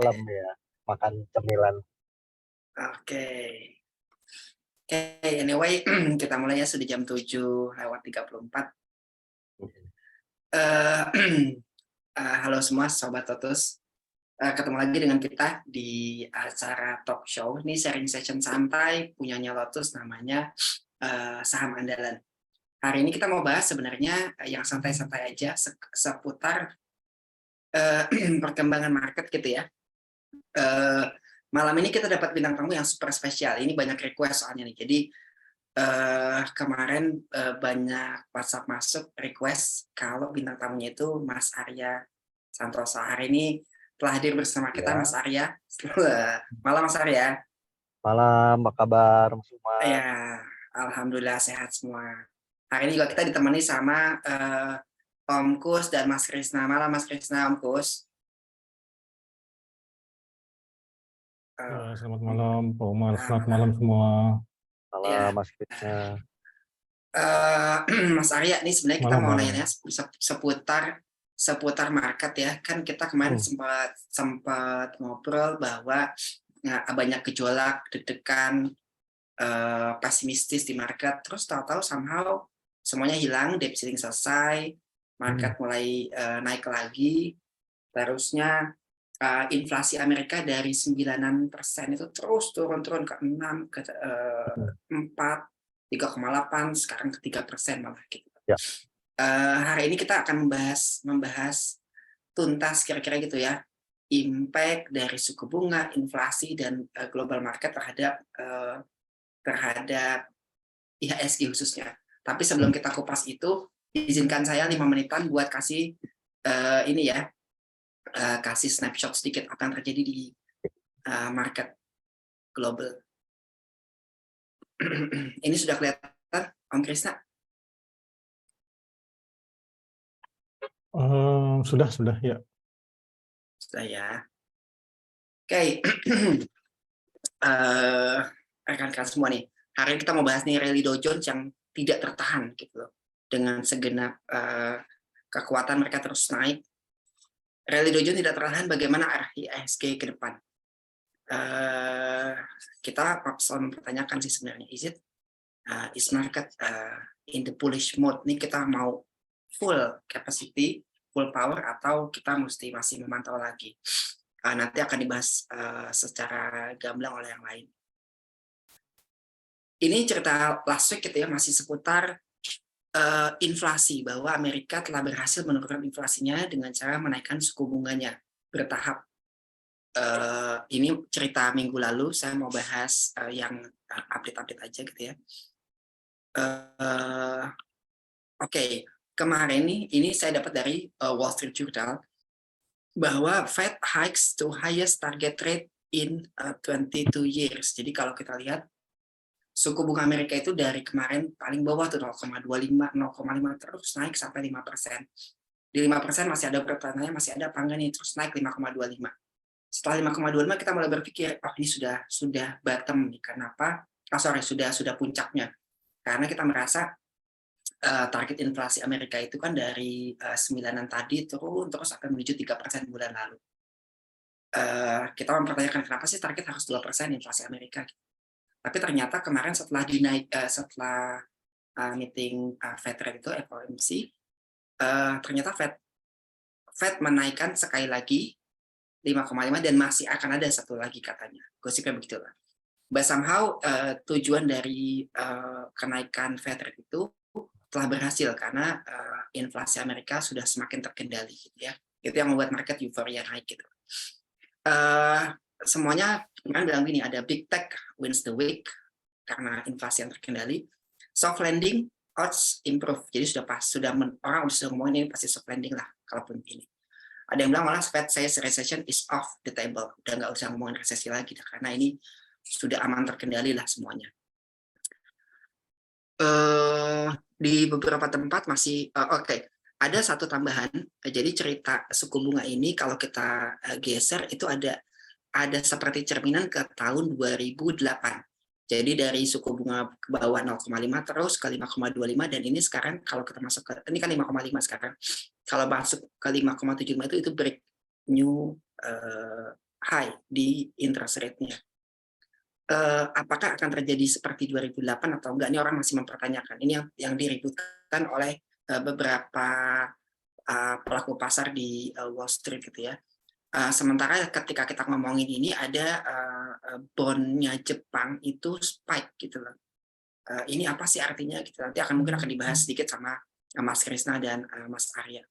malam ya, makan cemilan. Oke. Oke, anyway, kita mulai ya, sudah jam 7:34. Eh, Halo semua Sobat Totus. Ketemu lagi dengan kita di acara talk show. Ini sharing session santai, punyanya Lotus, namanya Saham Andalan. Hari ini kita mau bahas sebenarnya yang santai-santai aja, seputar perkembangan market gitu ya. Malam ini kita dapat bintang tamu yang super spesial. Ini banyak request soalnya nih. Jadi kemarin banyak WhatsApp masuk request kalau bintang tamunya itu Mas Arya Santosa. Hari ini telah hadir bersama kita Ya, Mas Arya. Malam Mas Arya. malam, apa kabar semua? Ya, alhamdulillah sehat semua. Hari ini juga kita ditemani sama Om Kus dan Mas Krisna. Malam Mas Krisna, Om Kus. Ya, selamat malam, Pak Umar. Selamat Malam. malam semua. Malam, Ya. Mas Krisna. Mas Arya, ini sebenarnya kita Malam, mau malam. nanya seputar market ya. Kan kita kemarin sempat ngobrol bahwa banyak gejolak, deg-degan, pesimistis di market. Terus tahu-tahu somehow semuanya hilang, debt ceiling selesai, market mulai naik lagi. Terusnya inflasi Amerika dari 9% itu terus turun ke 6, ke 4, 3,8, sekarang ke 3% malah gitu. Ya. Hari ini kita akan membahas tuntas kira-kira gitu ya, impact dari suku bunga, inflasi, dan global market terhadap IHSG khususnya. Tapi sebelum kita kupas itu, izinkan saya 5 menitan buat kasih ini ya, kasih snapshot sedikit apa yang terjadi di market global. Ini sudah kelihatan, Om Krisna? Sudah ya. Sudah ya. Oke. Rekan-rekan semua nih, hari ini kita mau bahas nih rally Dow Jones yang tidak tertahan gitu loh. Dengan segenap kekuatan mereka terus naik. Rally Dow Jones tidak tertahan, bagaimana arah IHSG ke depan? Kita selalu mempertanyakan sih sebenarnya, is market in the bullish mode? Ini kita mau full capacity, full power, atau kita masih memantau lagi? Nanti akan dibahas secara gamblang oleh yang lain. Ini cerita last week gitu ya, masih seputar inflasi, bahwa Amerika telah berhasil menurunkan inflasinya dengan cara menaikkan suku bunganya bertahap. Ini cerita minggu lalu, saya mau bahas yang update-update aja gitu ya. Oke, kemarin ini saya dapat dari Wall Street Journal bahwa Fed hikes to highest target rate in 22 years. Jadi kalau kita lihat suku bunga Amerika itu dari kemarin paling bawah tuh 0,25, 0,5 terus naik sampai 5%. Di 5% masih ada pertanyaannya, masih ada apa enggak nih, terus naik 5,25. Setelah 5,25 kita mulai berpikir, oh ini sudah bottom nih. Kenapa? Sudah puncaknya. Karena kita merasa target inflasi Amerika itu kan dari 9-an tadi turun terus akan menuju 3% bulan lalu. Kita mempertanyakan kenapa sih target harus 2% inflasi Amerika? Tapi ternyata kemarin setelah meeting Fed rate itu FOMC, ternyata Fed menaikkan sekali lagi 5,5 dan masih akan ada satu lagi katanya. Gosipnya begitulah. But somehow tujuan dari kenaikan Fed rate itu telah berhasil karena inflasi Amerika sudah semakin terkendali gitu ya. Itu yang membuat market euforia naik gitu. Semuanya kan bilang gini, ada big tech wins the week karena inflasi yang terkendali. Soft landing odds improve. Jadi orang sudah ngomongin ini pasti soft landing lah kalaupun ini. Ada yang bilang malah Fed says recession is off the table. Udah nggak usah ngomongin resesi lagi karena ini sudah aman terkendali lah semuanya. Di beberapa tempat masih oke. Ada satu tambahan. Jadi cerita suku bunga ini kalau kita geser itu ada seperti cerminan ke tahun 2008. Jadi dari suku bunga ke bawah 0,5 terus ke 5,25 dan ini sekarang kalau kita masuk ke ini kan 5,5 sekarang. Kalau masuk ke 5,75 itu break new high di interest rate-nya. Apakah akan terjadi seperti 2008 atau enggak? Ini orang masih mempertanyakan. Ini yang diributkan oleh beberapa pelaku pasar di Wall Street gitu ya. Sementara ketika kita ngomongin ini ada bond-nya Jepang itu spike gitu loh. Ini apa sih artinya? Gitu. Nanti mungkin akan dibahas sedikit sama Mas Krisna dan Mas Arya.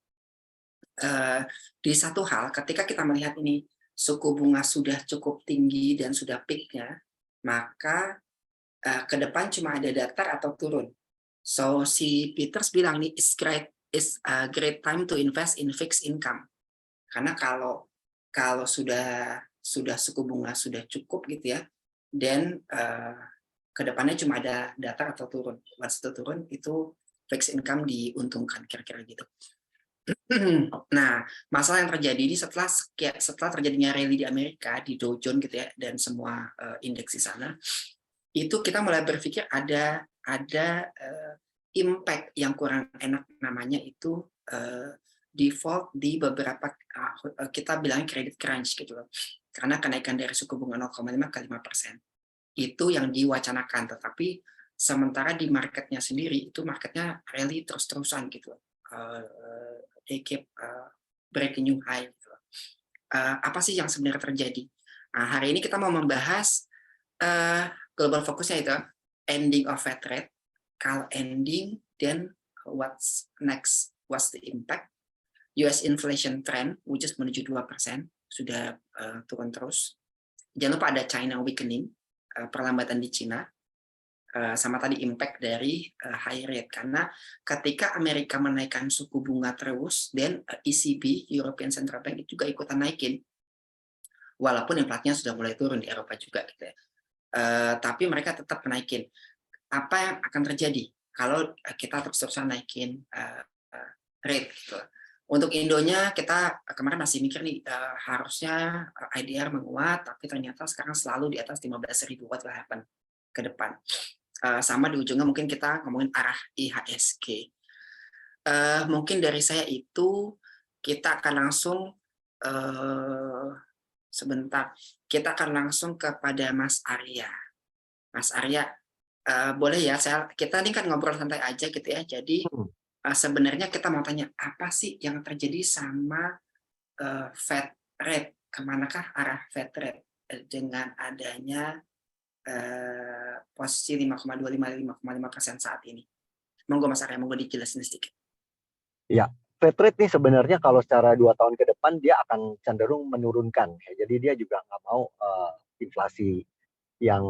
Di satu hal, ketika kita melihat ini suku bunga sudah cukup tinggi dan sudah peak-nya, maka ke depan cuma ada datar atau turun. So si Peters bilang nih is a great time to invest in fixed income. Karena kalau sudah suku bunga sudah cukup gitu ya, dan ke depannya cuma ada datar atau turun. Once itu turun itu fixed income diuntungkan kira-kira gitu. Nah, masalah yang terjadi ini setelah terjadinya rally di Amerika di Dow Jones gitu ya dan semua indeks di sana, itu kita mulai berpikir ada impact yang kurang enak, namanya itu default di beberapa kita bilang credit crunch gitu loh. Karena kenaikan dari suku bunga 0,5 ke 5%. Itu yang diwacanakan, tetapi sementara di marketnya sendiri itu marketnya rally terus-terusan gitu. They keep breaking new high. Gitu. Apa sih yang sebenarnya terjadi? Nah, hari ini kita mau membahas global fokusnya itu ending of Fed rate, kalau ending, then what's next, what's the impact, US inflation trend, which is menuju 2%, sudah turun terus. Jangan lupa ada China weakening, perlambatan di Cina, sama tadi impact dari high rate, karena ketika Amerika menaikkan suku bunga terus, dan ECB, European Central Bank itu juga ikutan naikin, walaupun inflasinya sudah mulai turun di Eropa juga gitu ya. Tapi mereka tetap menaikin. Apa yang akan terjadi kalau kita terus-terusan naikin rate gitu. Untuk Indonya kita kemarin masih mikir nih harusnya IDR menguat, tapi ternyata sekarang selalu di atas 15.000 what will happen ke depan. Sama di ujungnya mungkin kita ngomongin arah IHSG. Mungkin dari saya itu kita akan langsung sebentar, kita akan langsung kepada Mas Arya. Mas Arya, boleh ya, kita ini kan ngobrol santai aja gitu ya. Jadi sebenarnya kita mau tanya apa sih yang terjadi sama Fed rate, kemanakah arah Fed rate dengan adanya posisi 5,25-5,5% saat ini. Monggo Mas Arya, monggo dijelasin sedikit. Ya, Fed rate nih sebenarnya kalau secara 2 tahun ke depan dia akan cenderung menurunkan. Ya. Jadi dia juga nggak mau inflasi yang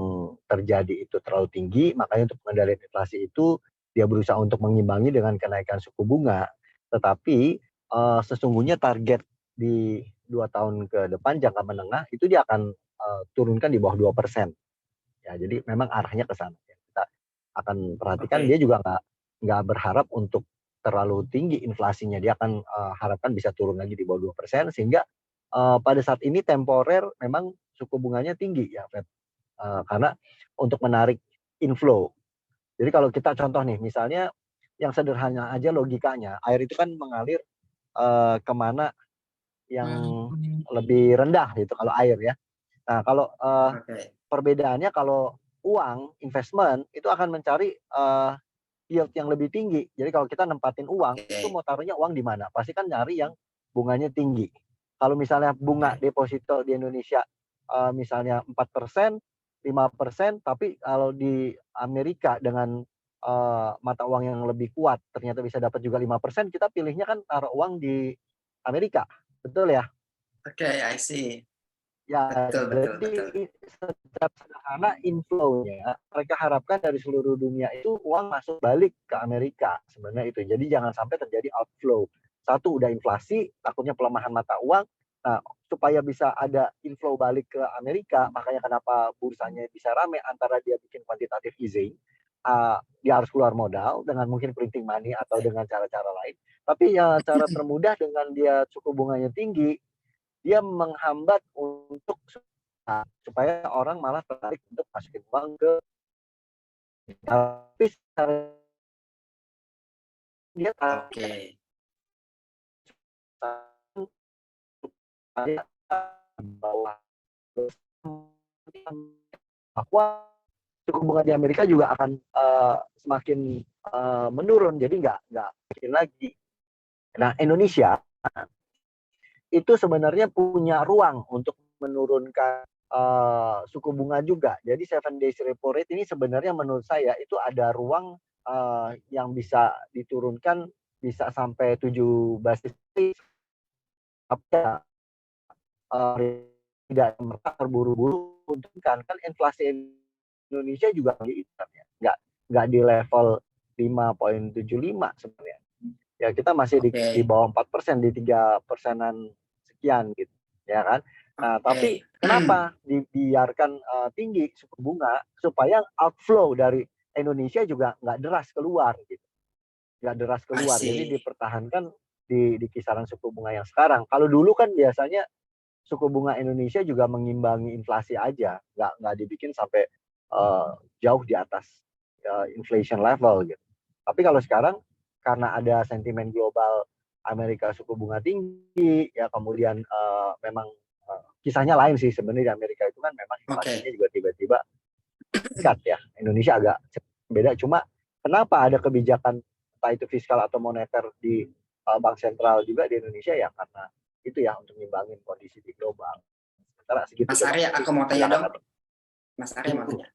terjadi itu terlalu tinggi, makanya untuk mengendalikan inflasi itu dia berusaha untuk mengimbangi dengan kenaikan suku bunga. Tetapi sesungguhnya target di 2 tahun ke depan jangka menengah itu dia akan turunkan di bawah 2%. Ya, jadi memang arahnya ke sana. Kita akan perhatikan dia juga nggak berharap untuk terlalu tinggi inflasinya. Dia akan harapkan bisa turun lagi di bawah 2%, sehingga pada saat ini temporer memang suku bunganya tinggi ya Fed. Karena untuk menarik inflow. Jadi kalau kita contoh nih, misalnya yang sederhana aja logikanya, air itu kan mengalir kemana yang lebih rendah gitu kalau air ya. Nah kalau perbedaannya kalau uang investment itu akan mencari yield yang lebih tinggi. Jadi kalau kita nempatin uang itu mau taruhnya uang di mana? Pasti kan nyari yang bunganya tinggi. Kalau misalnya bunga deposito di Indonesia misalnya 4%, 5%, tapi kalau di Amerika dengan mata uang yang lebih kuat ternyata bisa dapat juga 5%, kita pilihnya kan taruh uang di Amerika. Betul ya? Oke, I see. Ya, Betul. jadi secara sederhana inflow-nya mereka harapkan dari seluruh dunia itu uang masuk balik ke Amerika sebenarnya itu. Jadi jangan sampai terjadi outflow. Satu, udah inflasi, takutnya pelemahan mata uang. Nah, supaya bisa ada inflow balik ke Amerika, makanya kenapa bursanya bisa rame antara dia bikin quantitative easing, dia harus keluar modal dengan mungkin printing money atau dengan cara-cara lain. Tapi ya cara termudah dengan dia suku bunganya tinggi, dia menghambat untuk supaya orang malah tertarik untuk masukin uang ke, tapi dia bawah bahwa suku bunga di Amerika juga akan semakin menurun, jadi nggak bikin lagi. Nah, Indonesia itu sebenarnya punya ruang untuk menurunkan suku bunga juga. Jadi 7 days repo rate ini sebenarnya menurut saya itu ada ruang yang bisa diturunkan bisa sampai 7 basis point. Tidak terburu-buru untuk kan inflasi Indonesia juga nggak di level 5,75 sebenarnya. Ya kita masih di bawah 4%, di 3%-an sekian gitu, ya kan. Nah, tapi kenapa dibiarkan tinggi suku bunga supaya outflow dari Indonesia juga nggak deras keluar gitu, nggak deras keluar. Jadi dipertahankan di kisaran suku bunga yang sekarang. Kalau dulu kan biasanya suku bunga Indonesia juga mengimbangi inflasi aja, nggak dibikin sampai jauh di atas inflation level gitu. Tapi kalau sekarang karena ada sentimen global Amerika suku bunga tinggi, ya kemudian memang kisahnya lain sih sebenarnya di Amerika itu kan memang inflasinya juga tiba-tiba meningkat ya. Indonesia agak beda, cuma kenapa ada kebijakan entah itu fiskal atau moneter di bank sentral juga di Indonesia ya karena itu ya untuk ngimbangin kondisi di global. Sementara segitu. Mas Arya, aku mau tanya dong. Mas Arya mau tanya.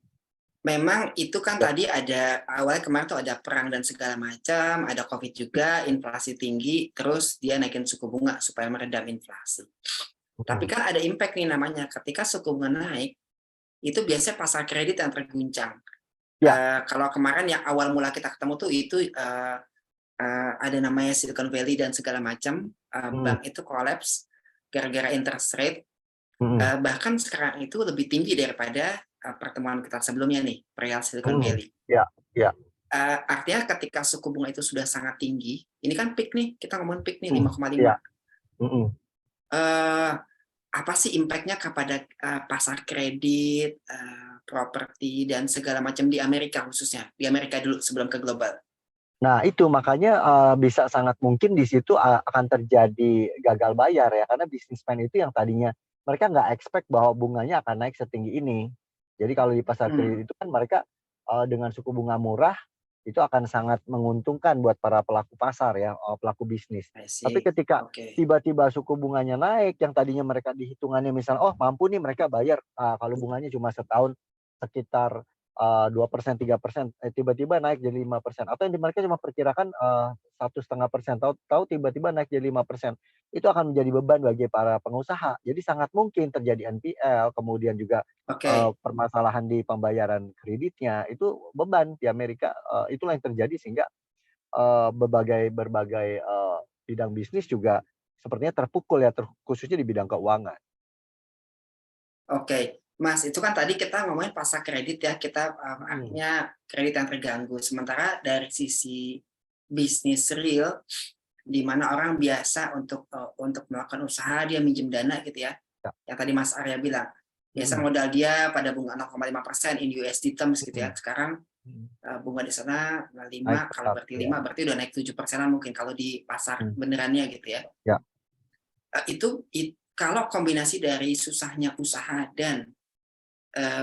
Memang itu kan tadi ada awalnya kemarin tuh ada perang dan segala macam, ada COVID juga, inflasi tinggi, terus dia naikin suku bunga supaya meredam inflasi. Tapi kan ada impact nih namanya, ketika suku bunga naik, itu biasanya pasar kredit yang terguncang. Kalau kemarin yang awal mula kita ketemu tuh itu ada namanya Silicon Valley dan segala macam, bank itu collapse gara-gara interest rate. Bahkan sekarang itu lebih tinggi daripada pertemuan kita sebelumnya nih, perihal Silicon Valley. Artinya ketika suku bunga itu sudah sangat tinggi, ini kan peak nih, kita ngomongin peak nih 5,5. Apa sih impact-nya kepada pasar kredit, properti dan segala macam di Amerika khususnya, di Amerika dulu sebelum ke global? Nah itu makanya bisa sangat mungkin di situ akan terjadi gagal bayar ya, karena bisnismen itu yang tadinya mereka nggak expect bahwa bunganya akan naik setinggi ini. Jadi kalau di pasar kredit itu kan mereka dengan suku bunga murah itu akan sangat menguntungkan buat para pelaku pasar ya, pelaku bisnis. Tapi ketika tiba-tiba suku bunganya naik, yang tadinya mereka dihitungannya misalnya, oh mampu nih mereka bayar kalau bunganya cuma setahun sekitar 2%, 3%, tiba-tiba naik jadi 5%. Atau yang mereka cuma perkirakan 1,5%, tahu tiba-tiba naik jadi 5%. Itu akan menjadi beban bagi para pengusaha. Jadi sangat mungkin terjadi NPL, kemudian juga permasalahan di pembayaran kreditnya. Itu beban di Amerika, itulah yang terjadi sehingga berbagai bidang bisnis juga sepertinya terpukul ya, khususnya di bidang keuangan. Mas, itu kan tadi kita ngomongin pasar kredit ya, kita artinya kredit yang terganggu. Sementara dari sisi bisnis real, di mana orang biasa untuk melakukan usaha, dia minjem dana gitu ya. Yang tadi Mas Arya bilang, biasa modal dia pada bunga 0,5% in USD terms gitu ya. Sekarang bunga di sana 5, kalau berarti 5 berarti udah naik 7%-an mungkin kalau di pasar benerannya gitu ya. Itu kalau kombinasi dari susahnya usaha dan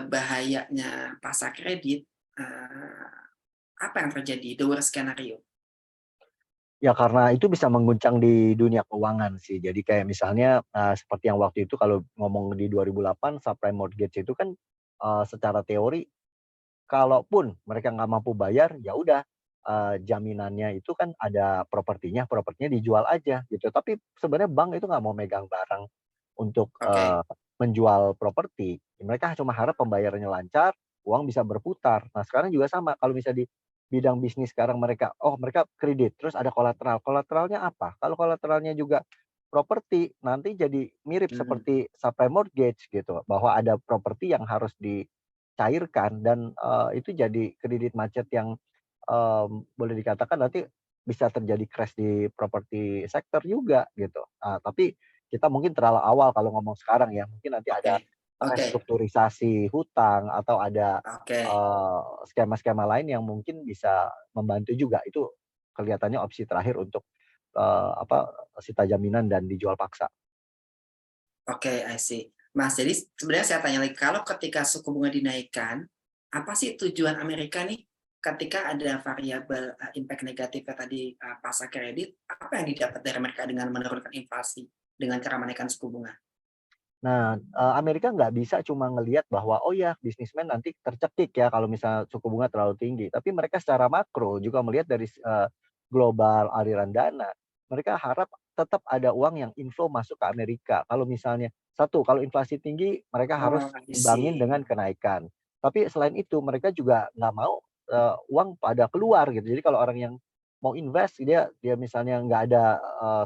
bahayanya pasar kredit, apa yang terjadi? The worst scenario? Ya karena itu bisa mengguncang di dunia keuangan sih. Jadi kayak misalnya seperti yang waktu itu kalau ngomong di 2008 subprime mortgage itu kan secara teori kalaupun mereka nggak mampu bayar ya udah jaminannya itu kan ada propertinya dijual aja gitu. Tapi sebenarnya bank itu nggak mau megang barang untuk menjual properti. Mereka cuma harap pembayarannya lancar, uang bisa berputar. Nah sekarang juga sama, kalau misalnya di bidang bisnis sekarang mereka kredit, terus ada kolateral. Kolateralnya apa? Kalau kolateralnya juga properti, nanti jadi mirip seperti subprime mortgage gitu, bahwa ada properti yang harus dicairkan dan itu jadi kredit macet yang boleh dikatakan nanti bisa terjadi crash di properti sektor juga gitu. Tapi kita mungkin terlalu awal kalau ngomong sekarang ya, mungkin nanti ada restrukturisasi hutang atau ada skema-skema lain yang mungkin bisa membantu juga. Itu kelihatannya opsi terakhir untuk sita jaminan dan dijual paksa. I see. Mas, jadi sebenarnya saya tanya lagi, kalau ketika suku bunga dinaikkan, apa sih tujuan Amerika nih ketika ada variabel impact negatifnya tadi pasar kredit, apa yang didapat dari mereka dengan menurunkan inflasi dengan cara menaikkan suku bunga? Nah, Amerika nggak bisa cuma ngelihat bahwa, oh ya bisnismen nanti tercekik ya kalau misalnya suku bunga terlalu tinggi. Tapi mereka secara makro juga melihat dari global aliran dana. Mereka harap tetap ada uang yang inflow masuk ke Amerika. Kalau misalnya satu, kalau inflasi tinggi mereka harus Oh, I imbangin see. dengan kenaikan. Tapi selain itu mereka juga nggak mau uang pada keluar gitu. Jadi kalau orang yang mau invest dia dia misalnya nggak ada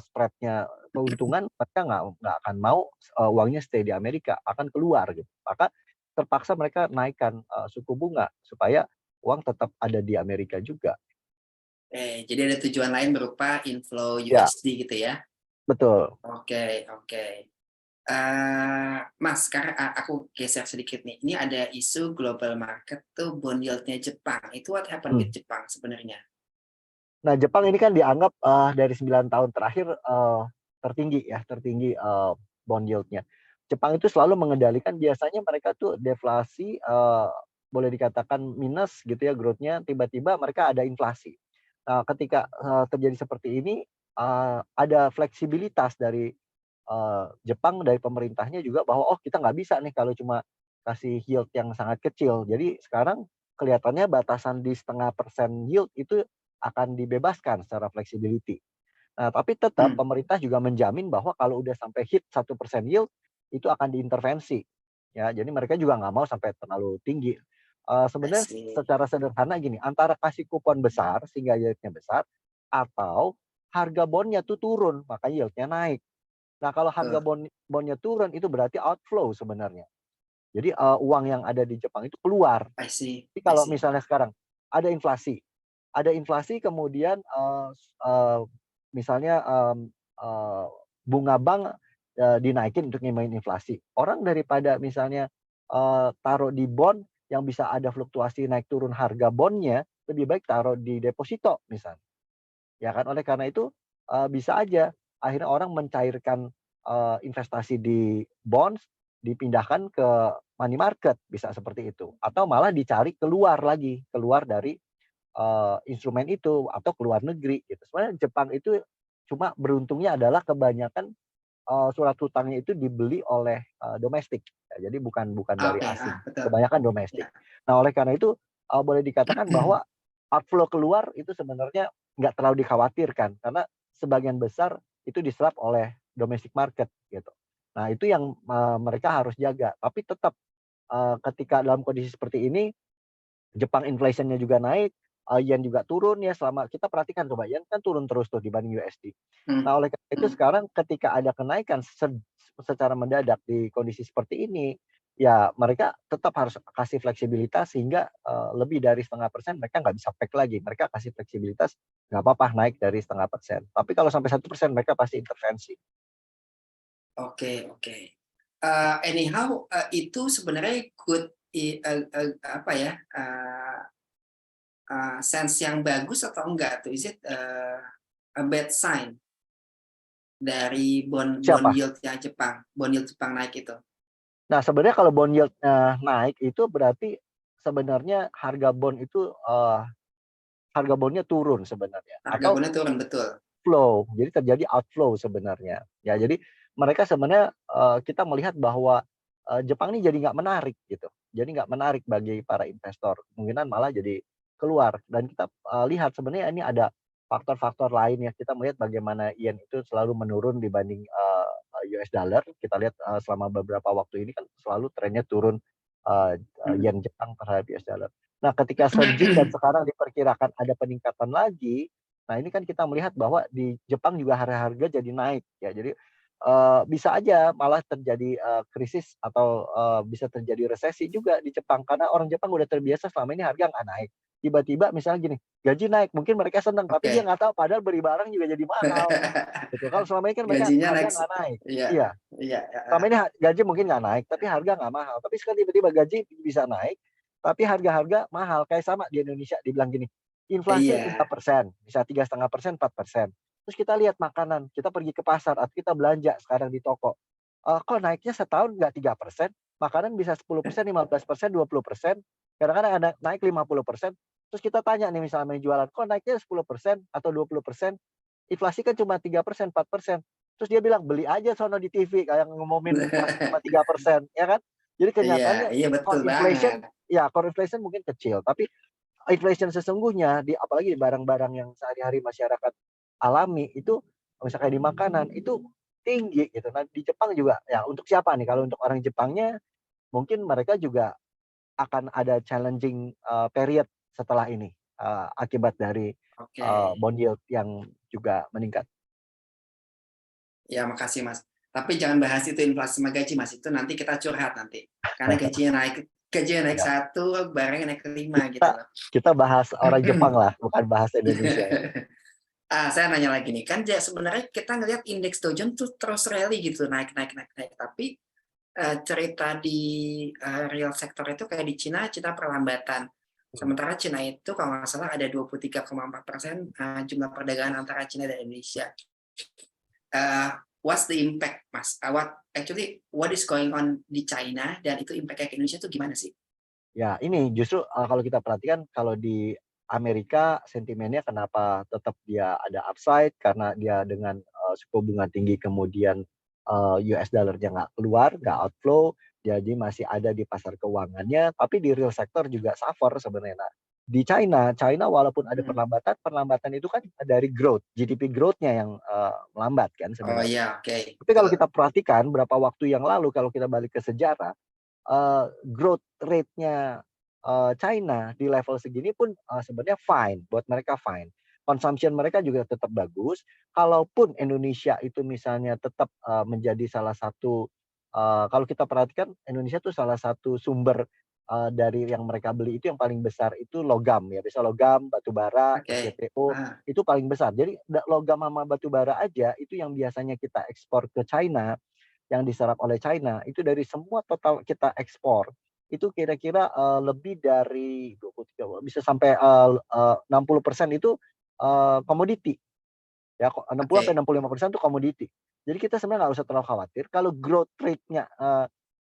spread-nya keuntungan, mereka nggak akan mau uangnya stay di Amerika, akan keluar gitu. Maka terpaksa mereka naikkan suku bunga supaya uang tetap ada di Amerika juga. Jadi ada tujuan lain berupa inflow Ya, USD gitu ya? betul. Oke, oke. Mas, sekarang aku geser sedikit nih. Ini ada isu global market tuh bond yield-nya Jepang. Itu what happened Hmm. with Jepang sebenarnya? Nah, Jepang ini kan dianggap dari 9 tahun terakhir tertinggi bond yield-nya. Jepang itu selalu mengendalikan, biasanya mereka tuh deflasi boleh dikatakan minus gitu ya growth-nya, tiba-tiba mereka ada inflasi. Nah, ketika terjadi seperti ini ada fleksibilitas dari Jepang, dari pemerintahnya juga bahwa oh kita nggak bisa nih kalau cuma kasih yield yang sangat kecil. Jadi sekarang kelihatannya batasan di 0,5% yield itu akan dibebaskan secara flexibility. Nah, tapi tetap Hmm, pemerintah juga menjamin bahwa kalau udah sampai hit 1% yield itu akan diintervensi. Ya, jadi mereka juga nggak mau sampai terlalu tinggi. I Sebenarnya see. secara sederhana gini, antara kasih kupon besar sehingga yieldnya besar atau harga bondnya tuh turun maka yieldnya naik. Nah, kalau harga Betul. bondnya turun itu berarti outflow sebenarnya. Jadi uang yang ada di Jepang itu keluar. I see. Jadi I kalau see. misalnya sekarang ada inflasi kemudian misalnya bunga bank dinaikin untuk ngimbangin inflasi. Orang daripada misalnya taruh di bond yang bisa ada fluktuasi naik turun harga bondnya, lebih baik taruh di deposito misalnya. Ya kan, oleh karena itu bisa aja akhirnya orang mencairkan investasi di bonds, dipindahkan ke money market, bisa seperti itu. Atau malah dicari keluar lagi, keluar dari instrumen itu atau ke luar negeri gitu. Sebenarnya Jepang itu cuma beruntungnya adalah kebanyakan surat hutangnya itu dibeli oleh domestik. Ya, jadi bukan bukan dari Oke, asing, betul. kebanyakan domestik. Ya. Nah, oleh karena itu boleh dikatakan bahwa outflow keluar itu sebenarnya nggak terlalu dikhawatirkan karena sebagian besar itu diserap oleh domestic market gitu. Nah, itu yang mereka harus jaga. Tapi tetap ketika dalam kondisi seperti ini Jepang inflation-nya juga naik, yen juga turun ya selama kita perhatikan coba yen kan turun terus tuh dibanding USD. Hmm, Nah, oleh karena itu hmm. sekarang ketika ada kenaikan secara mendadak di kondisi seperti ini, ya mereka tetap harus kasih fleksibilitas sehingga lebih dari 0,5% mereka nggak bisa pack lagi. Mereka kasih fleksibilitas, nggak apa-apa naik dari 0,5%. Tapi kalau sampai 1% mereka pasti intervensi. Oke, oke. Anyhow, itu sebenarnya good apa ya, sense yang bagus atau enggak tuh? Is it a bad sign dari bond bond Siapa? yield-nya Jepang, bond yield Jepang naik itu? Nah, sebenarnya kalau bond yield naik itu berarti sebenarnya harga bond itu harga bondnya turun sebenarnya Harga atau bondnya turun, betul. flow, jadi terjadi outflow sebenarnya. Ya, jadi mereka sebenarnya kita melihat bahwa Jepang ini jadi nggak menarik gitu. Jadi nggak menarik bagi para investor. Kemungkinan malah jadi keluar. Dan kita lihat sebenarnya ini ada faktor-faktor lain ya. Kita melihat bagaimana yen itu selalu menurun dibanding US dollar. Kita lihat selama beberapa waktu ini kan selalu trennya turun Hmm. yen Jepang terhadap US dollar. Nah, ketika surging dan sekarang diperkirakan ada peningkatan lagi, nah, ini kan kita melihat bahwa di Jepang juga harga-harga jadi naik ya. Jadi bisa aja malah terjadi krisis atau bisa terjadi resesi juga di Jepang karena orang Jepang udah terbiasa selama ini harga nggak naik. Tiba-tiba misalnya gini, gaji naik, mungkin mereka senang tapi dia Oke. nggak tahu padahal beli barang juga jadi mahal gitu. Kalau selama ini kan mereka Gajinya harga naik, nggak naik. iya, Iya, iya, selama ini gaji mungkin nggak naik tapi harga nggak mahal. Tapi sekarang tiba-tiba gaji bisa naik tapi harga-harga mahal. Kayak sama di Indonesia dibilang gini, inflasi iya, 3%, bisa 3,5%, 4%. Terus kita lihat makanan, kita pergi ke pasar atau kita belanja sekarang di toko. kok naiknya setahun nggak 3%, makanan bisa 10%, 15%, 20%, kadang-kadang ada naik 50%. Terus kita tanya nih misalnya yang jualan, kok naiknya 10% atau 20%? Inflasi kan cuma 3%, 4%. Terus dia bilang, beli aja sono di TV, kayak ngomongin inflasi cuma 3%, ya kan? Jadi Iya, kenyataannya iya betul core banget. inflation, ya core inflation mungkin kecil, tapi inflation sesungguhnya apalagi di barang-barang yang sehari-hari masyarakat alami itu, misalnya di makanan itu tinggi gitu. Nah di Jepang juga ya untuk siapa nih? Kalau untuk orang Jepangnya mungkin mereka juga akan ada challenging period setelah ini akibat dari Oke. bond yield yang juga meningkat. Ya, makasih Mas. Tapi jangan bahas itu inflasi sama gaji Mas, itu nanti kita curhat nanti. Karena gajinya naik Ya, 1, barangnya naik 5 gitu kita loh. kita bahas orang Jepang lah, bukan bahas Indonesia ya. Saya nanya lagi nih, kan sebenarnya kita ngelihat indeks Dow Jones tuh terus rally gitu, naik. Tapi cerita di real sector itu kayak di Cina perlambatan. Sementara Cina itu kalau nggak salah ada 23,4% jumlah perdagangan antara Cina dan Indonesia. What's the impact, Mas? What is going on di China dan itu impact-nya ke Indonesia itu gimana sih? Ya, ini justru kalau kita perhatikan kalau di Amerika sentimennya kenapa tetap dia ada upside karena dia dengan suku bunga tinggi kemudian US dollar-nya nggak keluar, nggak outflow, jadi masih ada di pasar keuangannya, tapi di real sector juga suffer sebenarnya. Nah, di China walaupun ada perlambatan itu kan dari growth, GDP growth-nya yang melambat kan Oh sebenarnya. iya, oke. Tapi kalau Betul. kita perhatikan berapa waktu yang lalu kalau kita balik ke sejarah, growth rate-nya China di level segini pun sebenarnya fine, buat mereka fine. Consumption mereka juga tetap bagus. Kalaupun Indonesia itu misalnya tetap menjadi salah satu, kalau kita perhatikan Indonesia tuh salah satu sumber dari yang mereka beli itu yang paling besar itu logam ya, biasa logam, batu bara, Oke. CPO itu paling besar. Jadi logam sama batu bara aja itu yang biasanya kita ekspor ke China, yang diserap oleh China itu dari semua total kita ekspor itu kira-kira lebih dari 23 bisa sampai 60% itu komoditi ya, 60 sampai Oke. 65% itu komoditi. Jadi kita sebenarnya nggak usah terlalu khawatir kalau growth rate-nya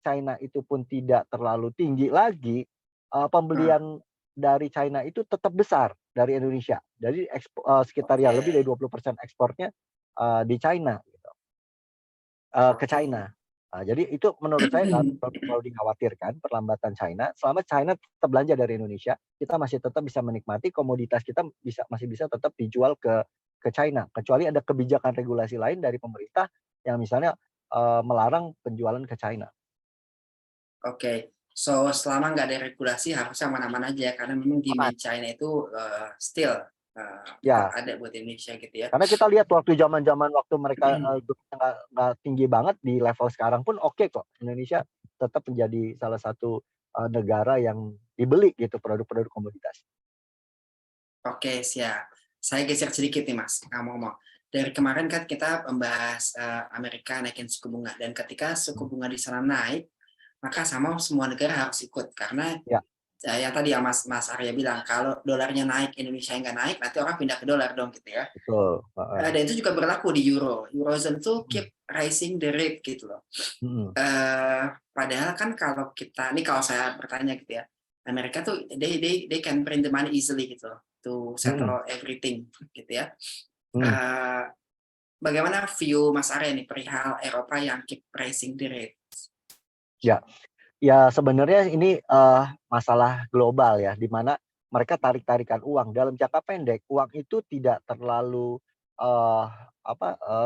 China itu pun tidak terlalu tinggi lagi, Ah, pembelian dari China itu tetap besar dari Indonesia. Jadi sekitar ya Oke. lebih dari 20% ekspornya di China. Ke Oke. China. Jadi itu menurut saya nggak terlalu dikhawatirkan perlambatan China, selama China tetap belanja dari Indonesia, kita masih tetap bisa menikmati komoditas kita masih bisa tetap dijual ke China. Kecuali ada kebijakan regulasi lain dari pemerintah yang misalnya, melarang penjualan ke China. Oke. So, selama nggak ada regulasi harusnya aman-aman aja karena memang Aman. demand China itu still tetap Ya, ada buat Indonesia gitu ya. karena kita lihat waktu zaman-zaman waktu mereka, growth-nya nggak tinggi banget di level sekarang pun oke kok. Indonesia tetap menjadi salah satu, negara yang dibeli gitu produk-produk komoditas. Oke, siap. Saya geser sedikit nih, Mas, ngomong-ngomong. Dari kemarin kan kita membahas Amerika naikin suku bunga, dan ketika suku bunga di sana naik, maka sama semua negara harus ikut. Karena Ya. yang tadi yang Mas Arya bilang, kalau dolarnya naik, Indonesia nggak naik, nanti orang pindah ke dolar dong gitu ya. Betul, heeh. Dan itu juga berlaku di Euro. Eurozone tuh Mhm, keep rising the rate gitu loh. mhm, Padahal kan kalau kita, ini kalau saya bertanya gitu ya, Amerika tuh they can print the money easily gitu loh, to mhm, settle everything gitu ya. mhm. Eh, Bagaimana view Mas Arya nih perihal Eropa yang keep raising the rate? Ya, ya sebenarnya ini, masalah global ya, di mana mereka tarik-tarikan uang. Dalam jangka pendek, uang itu tidak terlalu, eee,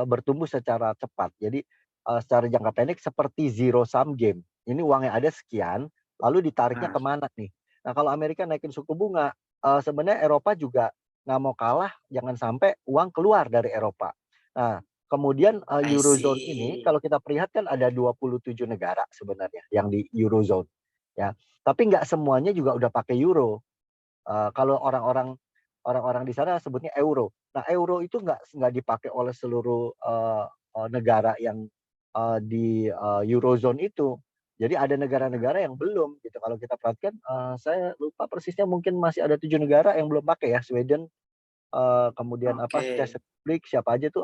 bertumbuh secara cepat. Jadi, secara jangka pendek seperti zero sum game. Ini uang yang ada sekian, lalu ditariknya Nah, kemana nih? Nah, kalau Amerika naikin suku bunga, sebenarnya Eropa juga nggak mau kalah, jangan sampai uang keluar dari Eropa. Nah, kemudian, I Eurozone ini see. kalau kita perlihatkan ada 27 negara sebenarnya yang di Eurozone, ya. Tapi nggak semuanya juga udah pakai euro. Kalau orang-orang di sana sebutnya euro. Nah, euro itu nggak dipakai oleh seluruh, negara yang, di, Eurozone itu. Jadi ada negara-negara yang belum gitu. Kalau kita perhatikan, saya lupa persisnya mungkin masih ada 7 negara yang belum pakai ya, Sweden, kemudian Oke. Czech Republic, siapa aja tuh,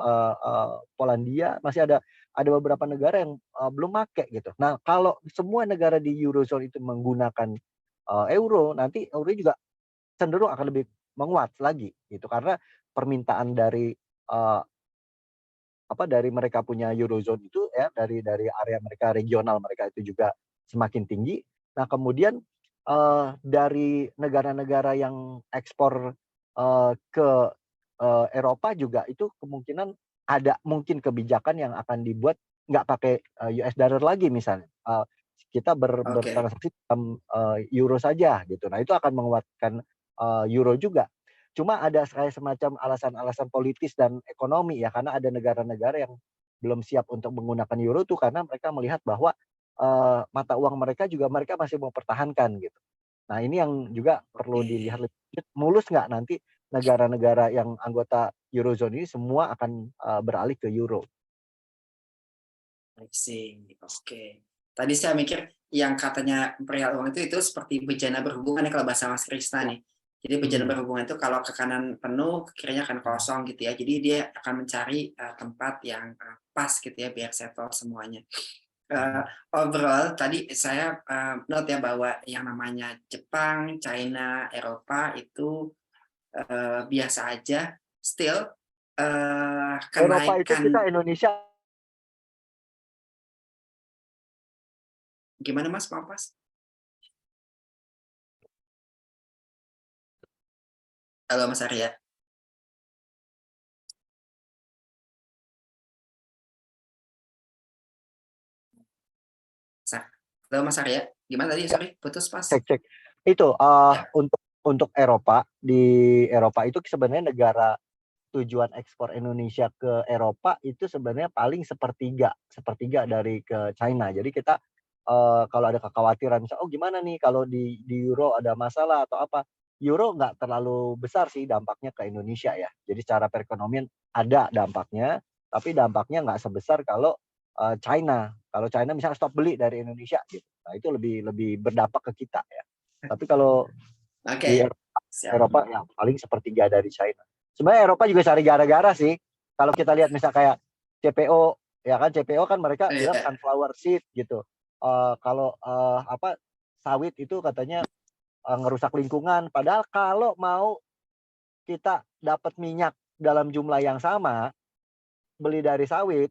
Polandia, masih ada beberapa negara yang belum make gitu. Nah, kalau semua negara di Eurozone itu menggunakan euro, nanti euro juga cenderung akan lebih menguat lagi gitu. Karena permintaan dari dari mereka punya Eurozone itu ya, dari area mereka, regional mereka itu juga semakin tinggi. Nah, kemudian dari negara-negara yang ekspor ke Eropa juga itu kemungkinan ada mungkin kebijakan yang akan dibuat nggak pakai US dollar lagi misalnya. Kita Oke. bertransaksi dalam euro saja gitu. Nah, itu akan menguatkan euro juga. Cuma ada kayak semacam alasan-alasan politis dan ekonomi ya, karena ada negara-negara yang belum siap untuk menggunakan euro tuh karena mereka melihat bahwa mata uang mereka juga mereka masih mau pertahankan gitu. Nah, ini yang juga perlu dilihat Oke. lebih lanjut, mulus nggak nanti negara-negara yang anggota Eurozone ini semua akan beralih ke euro. I see. Oke. Tadi saya mikir yang katanya perihal uang itu seperti bejana berhubungan ya kalau bahasa Mas Krisna Ya. nih. Jadi bejana Mhm. berhubungan itu kalau ke kanan penuh, ke kirinya akan kosong gitu ya. Jadi dia akan mencari tempat yang pas gitu ya biar settle semuanya. Mhm. Overall tadi saya note ya bahwa yang namanya Jepang, China, Eropa itu biasa aja. Still Eropa itu kita kenaikan Indonesia gimana Mas? Maaf Mas? Halo Mas Arya. Halo Mas Arya. Gimana tadi? ya, Sorry, putus Mas. cek. Itu Ya. untuk Eropa, di Eropa itu sebenarnya negara tujuan ekspor Indonesia ke Eropa itu sebenarnya paling sepertiga dari ke China. Jadi kita kalau ada kekhawatiran misal, oh gimana nih kalau di euro ada masalah atau apa, euro nggak terlalu besar sih dampaknya ke Indonesia ya. Jadi secara perekonomian ada dampaknya, tapi dampaknya nggak sebesar kalau China. Kalau China misalnya stop beli dari Indonesia gitu. Nah, itu lebih lebih berdampak ke kita ya. Tapi kalau di Oke. Siap. Eropa ya paling sepertiga dari China. Sebenarnya Eropa juga cari gara-gara sih. Kalau kita lihat misal kayak CPO, ya kan CPO kan mereka bilang Iya. sunflower seed gitu. Kalau sawit itu katanya ngerusak lingkungan. Padahal kalau mau kita dapat minyak dalam jumlah yang sama, beli dari sawit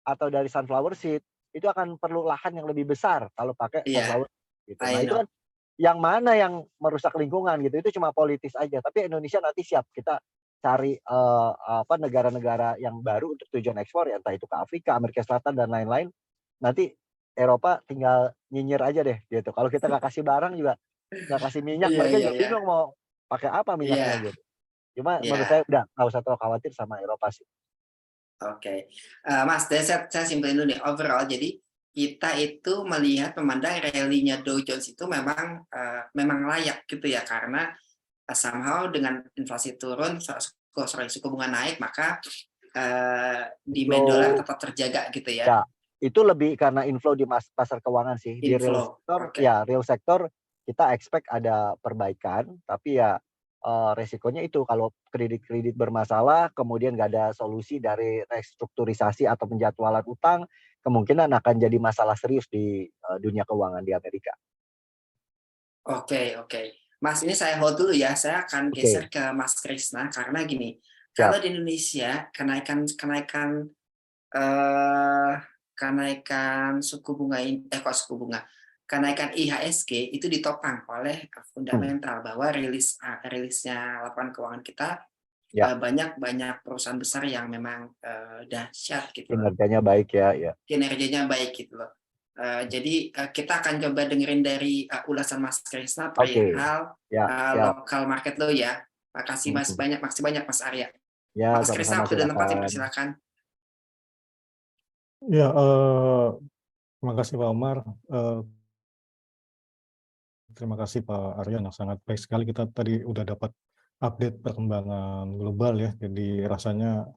atau dari sunflower seed, itu akan perlu lahan yang lebih besar kalau pakai Iya, sunflower gitu. Nah, I itu kan know. yang mana yang merusak lingkungan gitu, itu cuma politis aja. Tapi Indonesia nanti siap, kita cari negara-negara yang baru untuk tujuan ekspor ya, entah itu ke Afrika, Amerika Selatan dan lain-lain. Nanti Eropa tinggal nyinyir aja deh gitu. Kalau kita nggak kasih barang juga, nggak kasih minyak, Iya, mereka iya, juga iya. bingung mau pakai apa minyaknya Iya, gitu. Cuma menurut saya iya. udah nggak usah terlalu khawatir sama Eropa sih. Oke. Mas, dan saya simpulin dulu nih, overall jadi kita itu melihat memandang rally-nya Dow Jones itu memang layak gitu ya, karena somehow dengan inflasi turun, suku bunga naik, maka demand dolar Inflow tetap terjaga gitu ya, ya, itu lebih karena inflow di pasar keuangan sih. Di real inflow. sektor Oke. ya, real sektor kita expect ada perbaikan, tapi ya resikonya itu kalau kredit-kredit bermasalah, kemudian nggak ada solusi dari restrukturisasi atau penjadwalan utang, kemungkinan akan jadi masalah serius di dunia keuangan di Amerika. Oke, oke. Mas, ini saya hold dulu ya. Saya akan geser Oke, ke Mas Krisna karena gini, siap. kalau di Indonesia eh, kenaikan suku bunga suku bunga, kenaikan IHSG itu ditopang oleh Hmm, fundamental bahwa rilisnya laporan keuangan kita ya, banyak perusahaan besar yang memang dahsyat gitu loh, kinerjanya baik ya, ya. kinerjanya baik gitu loh. Jadi kita akan coba dengerin dari ulasan Mas Krisna Oke, perihal ya, siap. lokal market lo ya. Mhm. Makasih banyak Mas Arya. Ya, Mas Krisna sama-sama waktu dan tempat silakan. dipersilakan. Ya, terima kasih Pak Omar. Eh, Terima kasih Pak Aryan, yang sangat baik sekali. Kita tadi udah dapat update perkembangan global ya. Jadi rasanya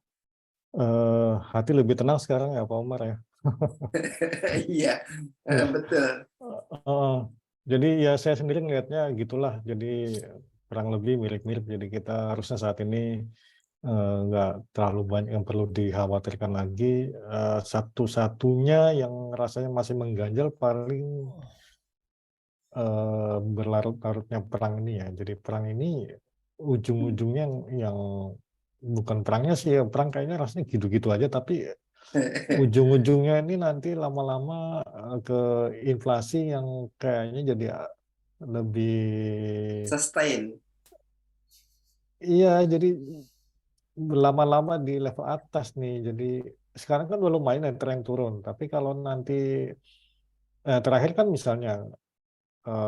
hati lebih tenang sekarang ya Pak Omar ya. Iya, Ya, betul. jadi ya saya sendiri ngelihatnya gitulah. Jadi kurang lebih mirip-mirip. Jadi kita harusnya saat ini nggak terlalu banyak yang perlu dikhawatirkan lagi. Satu-satunya yang rasanya masih mengganjal paling berlarut-larutnya perang ini ya. Jadi perang ini ujung-ujungnya yang bukan perangnya sih ya, perang kayaknya rasanya gitu-gitu aja, tapi ujung-ujungnya ini nanti lama-lama ke inflasi yang kayaknya jadi lebih, Sustain. iya jadi lama-lama di level atas nih. Jadi sekarang kan udah lumayan ya tren turun, tapi kalau nanti terakhir kan misalnya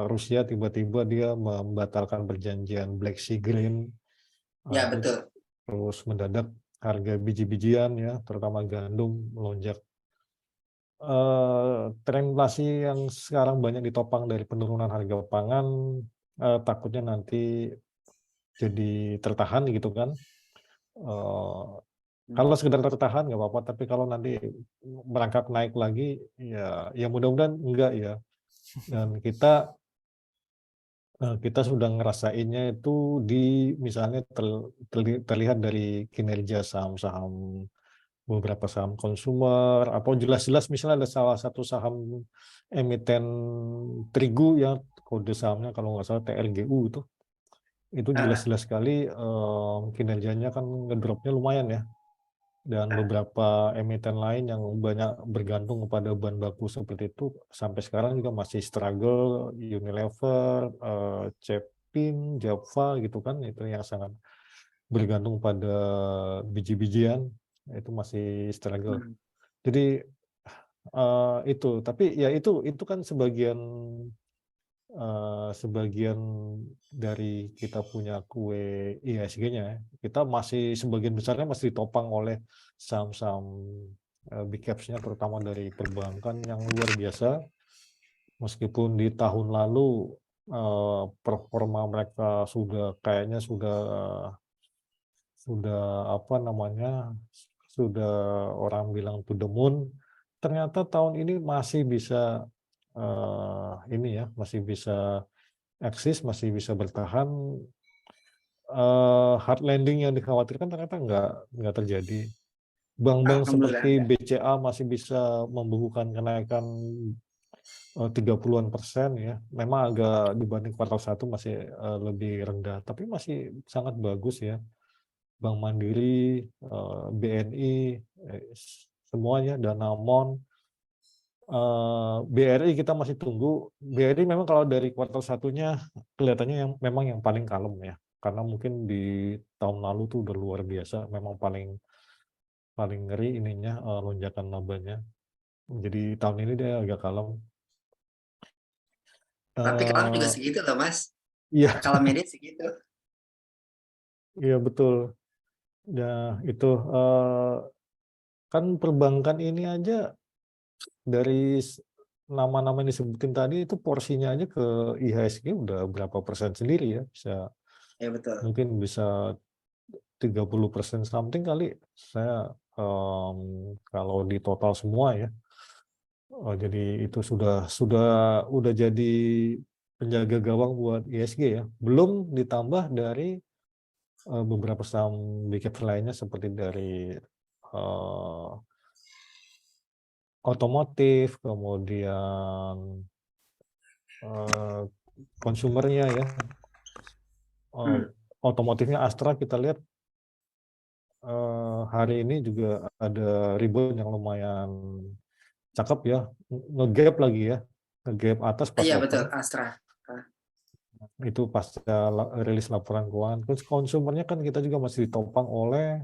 Rusia tiba-tiba dia membatalkan perjanjian Black Sea Grain, Ya, terus betul. mendadak harga biji-bijian ya, terutama gandum melonjak. Tren inflasi yang sekarang banyak ditopang dari penurunan harga pangan, takutnya nanti jadi tertahan gitu kan. Kalau sekedar tertahan nggak apa-apa, tapi kalau nanti merangkak naik lagi, ya mudah-mudahan enggak ya. Dan kita sudah ngerasainnya itu di misalnya terlihat dari kinerja saham-saham, beberapa saham konsumer, atau jelas-jelas misalnya ada salah satu saham emiten terigu yang kode sahamnya kalau nggak salah TRGU itu jelas-jelas sekali kinerjanya kan ngedropnya lumayan ya. Dan beberapa emiten lain yang banyak bergantung kepada bahan baku seperti itu sampai sekarang juga masih struggle, Unilever, Cepin, Java gitu kan, itu yang sangat bergantung pada biji-bijian, itu masih struggle. Jadi itu, tapi ya itu kan sebagian dari kita punya kue IHSG-nya ya. Kita masih sebagian besarnya masih ditopang oleh saham-saham big caps-nya, terutama dari perbankan yang luar biasa. Meskipun di tahun lalu performa mereka kayaknya sudah apa namanya, sudah orang bilang to the moon, ternyata tahun ini masih bisa masih bisa eksis, masih bisa bertahan. Hard landing yang dikhawatirkan ternyata nggak terjadi. Bank-bank Alhamdulillah. seperti BCA masih bisa membukukan kenaikan 30-an% ya. Memang agak dibanding kuartal 1 masih lebih rendah, tapi masih sangat bagus ya. Bank Mandiri, BNI, semuanya, Danamon, BRI kita masih tunggu. BRI memang kalau dari kuartal 1-nya kelihatannya memang yang paling kalem ya. Karena mungkin di tahun lalu tuh udah luar biasa, memang paling ngeri ininya lonjakan labanya. Jadi tahun ini dia agak kalem. Tapi kalau juga Eh, segitu loh, Mas. Iya, Kalau media segitu. iya betul. Ya itu kan perbankan ini aja dari nama-nama yang disebutin tadi itu porsinya aja ke IHSG udah berapa persen sendiri ya, Ya, betul. mungkin bisa 30% something kali. Saya kalau di total semua ya. Jadi itu udah jadi penjaga gawang buat IHSG ya. Belum ditambah dari beberapa saham big caps lainnya seperti dari otomotif, kemudian konsumernya ya. Otomotifnya Astra kita lihat hari ini juga ada rebound yang lumayan cakep ya, ngegap lagi ya, ngegap atas pas Iya, betul, open. Astra. Itu pasca rilis laporan keuangan. Terus konsumernya kan kita juga masih ditopang oleh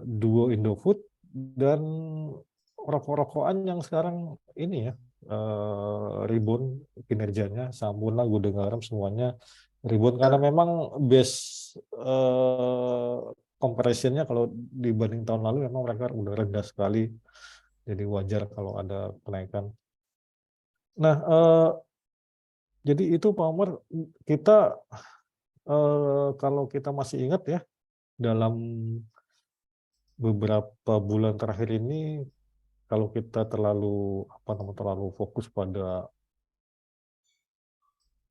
duo Indofood dan rokok-rokokan yang sekarang ini ya rebound kinerjanya, Samuna, Gudang Garam semuanya rebound karena memang base comparison-nya kalau dibanding tahun lalu memang mereka udah rendah sekali, jadi wajar kalau ada kenaikan. Nah, jadi itu Pak Omar, kita kalau kita masih ingat ya dalam beberapa bulan terakhir ini kalau kita terlalu fokus pada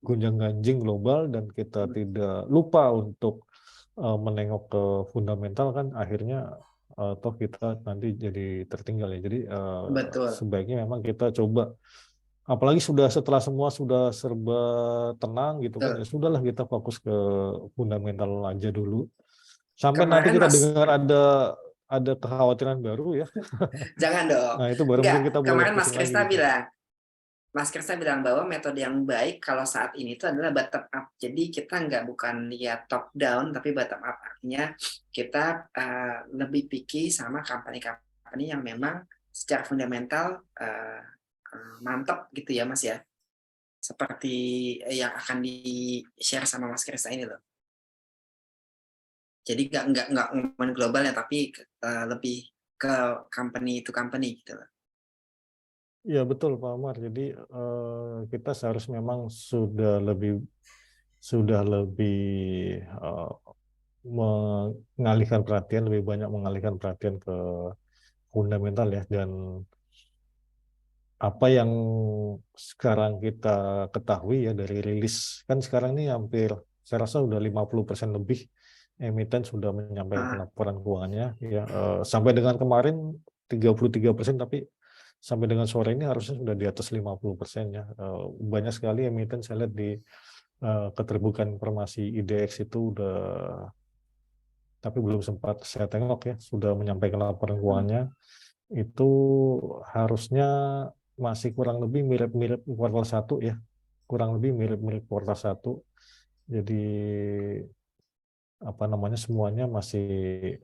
gonjang-ganjing global dan kita tidak lupa untuk menengok ke fundamental, kan akhirnya toh kita nanti jadi tertinggal ya. Jadi Betul. sebaiknya memang kita coba, apalagi setelah semua sudah serba tenang gitu kan, ya sudahlah kita fokus ke fundamental aja dulu. Sampai nanti Kemarin kita Mas, dengar ada kekhawatiran baru ya. jangan dong. Nah, itu baru Enggak, mungkin kita boleh kemarin pusing lagi gitu. Mas Krisna bilang bahwa metode yang baik kalau saat ini itu adalah bottom up. Jadi kita bukan lihat top down, tapi bottom up. Artinya kita lebih picky sama company-company yang memang secara fundamental mantap gitu ya Mas ya. Seperti yang akan di-share sama Mas Krisna ini loh. Jadi nggak ngomongin globalnya, tapi lebih ke company to company gitu loh. Ya betul Pak Amar. Jadi kita seharusnya memang sudah lebih mengalihkan perhatian, lebih banyak mengalihkan perhatian ke fundamental ya. Dan apa yang sekarang kita ketahui ya dari rilis, kan sekarang ini hampir saya rasa udah 50% lebih emiten sudah menyampaikan laporan keuangannya ya. Sampai dengan kemarin 33%, tapi sampai dengan sore ini harusnya sudah di atas 50% ya. Banyak sekali emiten saya lihat di keterbukaan informasi IDX itu udah, tapi belum sempat saya tengok ya, sudah menyampaikan laporan keuangannya. Itu harusnya masih kurang lebih mirip-mirip kuartal 1 ya. Kurang lebih mirip-mirip kuartal 1. Jadi apa namanya, semuanya masih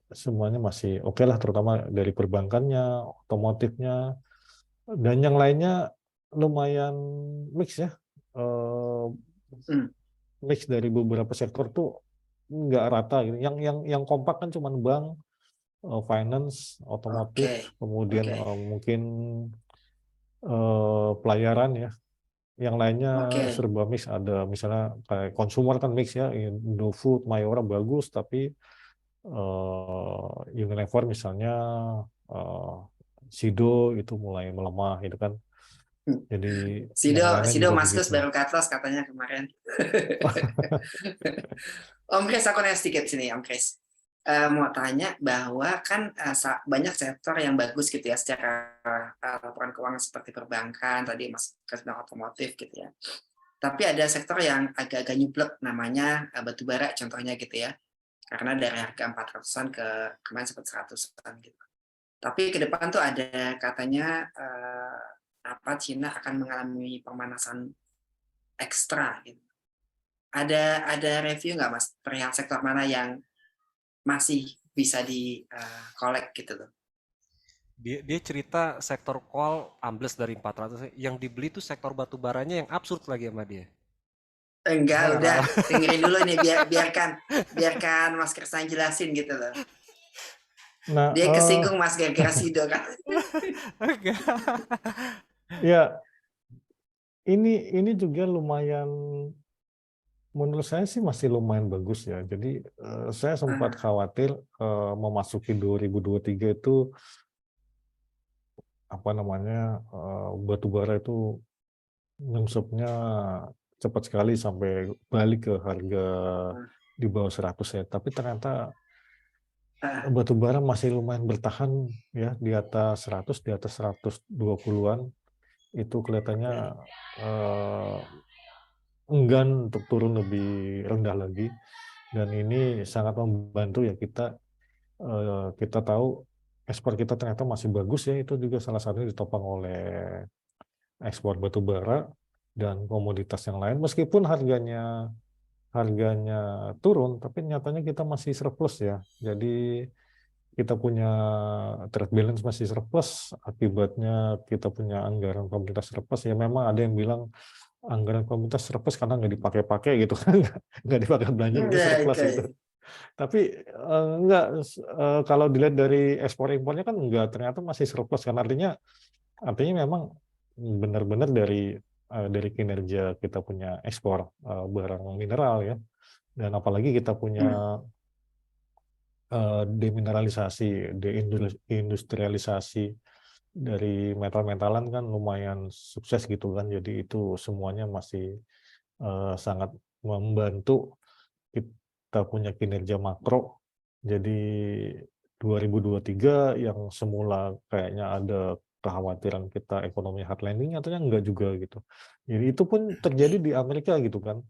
oke lah, terutama dari perbankannya, otomotifnya, dan yang lainnya lumayan mix ya. Mix dari beberapa sektor tuh nggak rata gitu. Yang kompak kan cuma bank, finance, otomotif, kemudian mungkin pelayaran ya. Yang lainnya serba mix, ada misalnya kayak consumer kan mix ya, Indofood, Mayora bagus, tapi Unilever misalnya, Sido itu mulai melemah gitu kan. Jadi yang lainnya Sido juga Maskus begitu. baru ke atas katanya kemarin. Om Kris, aku nanya sedikit sini Om Kris. Mau tanya bahwa kan banyak sektor yang bagus gitu ya secara laporan keuangan, seperti perbankan, tadi Mas Kris bilang otomotif gitu ya. Tapi ada sektor yang agak-agak nyublek, namanya batubara contohnya gitu ya. Karena dari harga 400-an ke kemarin sempat 100-an gitu. Tapi ke depan tuh ada katanya Cina akan mengalami pemanasan ekstra gitu. Ada review nggak Mas perihal sektor mana yang masih bisa di collect gitu loh? Dia cerita sektor call ambles dari 400, yang dibeli tuh sektor batu baranya yang absurd lagi sama dia. Enggak, udah dengerin dulu nih, biarkan Mas Krisna jelasin gitu loh. Nah, dia kesinggung Mas gara-gara Sido kan. Ya, ini juga lumayan, menurut saya sih masih lumayan bagus ya. Jadi saya sempat khawatir memasuki 2023 itu apa namanya, batubara itu nyungsepnya cepat sekali sampai balik ke harga di bawah 100 ya. Tapi ternyata batubara masih lumayan bertahan ya di atas 100, di atas 120-an. Itu kelihatannya enggan untuk turun lebih rendah lagi, dan ini sangat membantu ya kita tahu ekspor kita ternyata masih bagus ya. Itu juga salah satunya ditopang oleh ekspor batu bara dan komoditas yang lain, meskipun harganya turun, tapi nyatanya kita masih surplus ya. Jadi kita punya trade balance masih surplus, akibatnya kita punya anggaran komoditas surplus ya. Memang ada yang bilang anggaran komoditas surplus karena nggak dipakai-pakai gitu kan, nggak dipakai belanja, itu surplus gitu. Tapi enggak, kalau dilihat dari ekspor impornya kan enggak, ternyata masih surplus kan, artinya memang benar-benar dari kinerja kita punya ekspor barang mineral ya, dan apalagi kita punya demineralisasi, deindustrialisasi dari metal-metalan kan lumayan sukses gitu kan. Jadi itu semuanya masih sangat membantu kita punya kinerja makro. Jadi 2023 yang semula kayaknya ada kekhawatiran kita ekonomi hard landing, nyatanya enggak juga gitu. Jadi itu pun terjadi di Amerika gitu kan.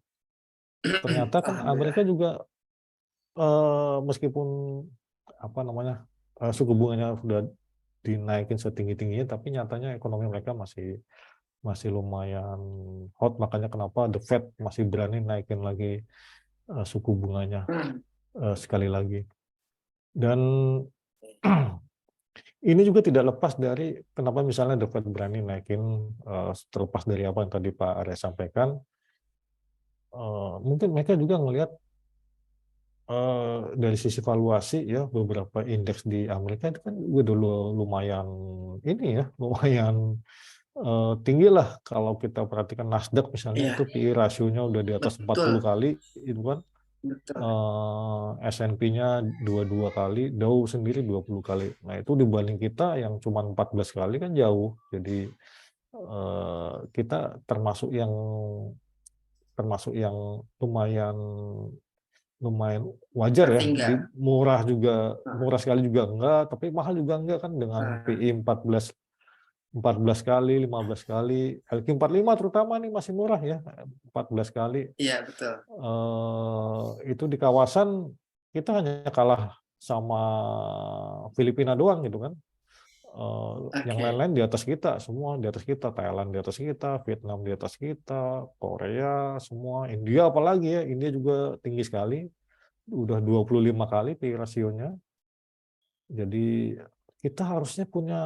Ternyata kan Amerika juga meskipun apa namanya suku bunganya sudah dinaikin setinggi-tingginya, tapi nyatanya ekonomi mereka masih lumayan hot, makanya kenapa The Fed masih berani naikin lagi suku bunganya sekali lagi. Dan ini juga tidak lepas dari kenapa misalnya The Fed berani naikin, terlepas dari apa yang tadi Pak Arya sampaikan, mungkin mereka juga ngelihat dari sisi valuasi ya, beberapa indeks di Amerika itu kan udah lumayan ini ya, lumayan tinggi lah. Kalau kita perhatikan Nasdaq misalnya itu PI rasionya udah di atas 40 kali itu kan. S&P-nya 22 kali, Dow sendiri 20 kali. Nah, itu dibanding kita yang cuma 14 kali kan jauh. Jadi kita termasuk yang lumayan wajar ya. Murah sekali juga enggak, tapi mahal juga enggak kan dengan PI 14 kali, 15 kali, LQ45 terutama nih masih murah ya, 14 kali. Iya, betul. Itu di kawasan kita hanya kalah sama Filipina doang gitu kan. Yang lain-lain di atas kita, semua di atas kita, Thailand di atas kita, Vietnam di atas kita, Korea semua, India apalagi ya, India juga tinggi sekali, udah 25 kali PI rasionya. Jadi kita harusnya punya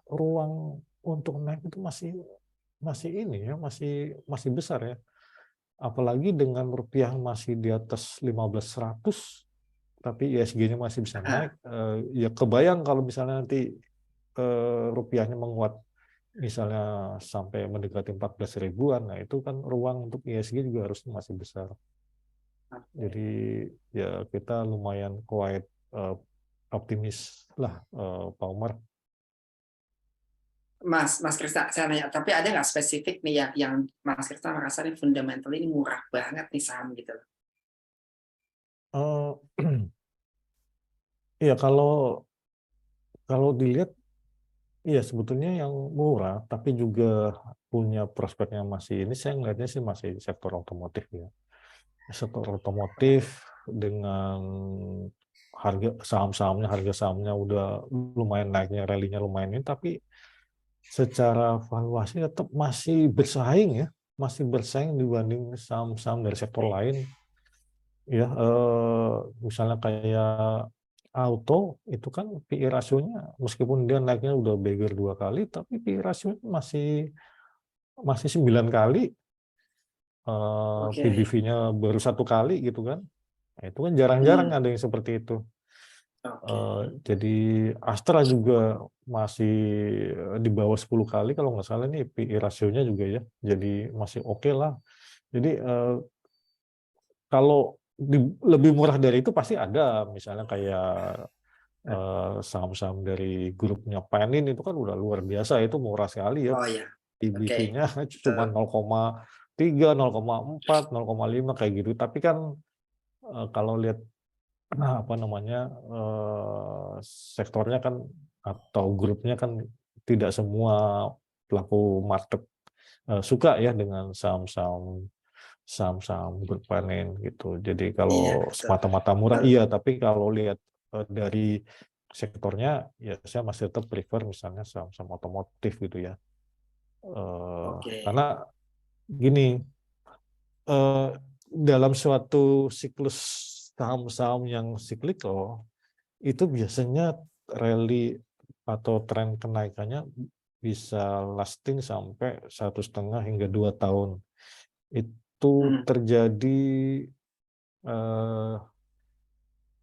ruang untuk naik itu masih ini ya, masih besar ya. Apalagi dengan rupiah masih di atas 15.100, tapi ISG-nya masih bisa naik. Ya kebayang kalau misalnya nanti rupiahnya menguat, misalnya sampai mendekati 14 ribuan, nah itu kan ruang untuk ISG juga harusnya masih besar. Jadi ya kita lumayan quite optimis lah, Pak Umar. Mas Krista, saya nanya, tapi ada nggak spesifik nih yang Mas Krista merasa nih fundamental ini murah banget nih saham gitu? Iya, kalau dilihat, iya sebetulnya yang murah, tapi juga punya prospeknya masih ini, saya ngelihatnya sih masih sektor otomotif ya. Sektor otomotif dengan harga sahamnya udah lumayan naiknya, rally-nya lumayan ini, tapi secara valuasi tetap masih bersaing ya, masih bersaing dibanding saham-saham dari sektor lain. Ya, misalnya kayak auto itu kan PI rasionya meskipun dia naiknya udah beggar 2 kali, tapi PI rasionya masih 9 kali, PBV-nya baru 1 kali gitu kan. Nah, itu kan jarang-jarang ada yang seperti itu. Jadi Astra juga masih di bawah 10 kali kalau nggak salah nih PI rasionya juga ya. Jadi masih oke lah. Jadi kalau lebih murah dari itu pasti ada, misalnya kayak saham-saham dari grupnya Penin itu kan udah luar biasa, itu murah sekali ya. PBV-nya cuma 0,3, 0,4, 0,5 kayak gitu. Tapi kan kalau lihat apa namanya sektornya kan atau grupnya kan tidak semua pelaku market suka ya dengan saham-saham grup Penin gitu. Jadi kalau semata-mata murah iya, tapi kalau lihat dari sektornya ya saya masih tetap prefer misalnya saham-saham otomotif gitu ya. Karena gini, dalam suatu siklus saham-saham yang cyclical itu biasanya rally atau tren kenaikannya bisa lasting sampai 1,5 hingga 2 tahun. Itu terjadi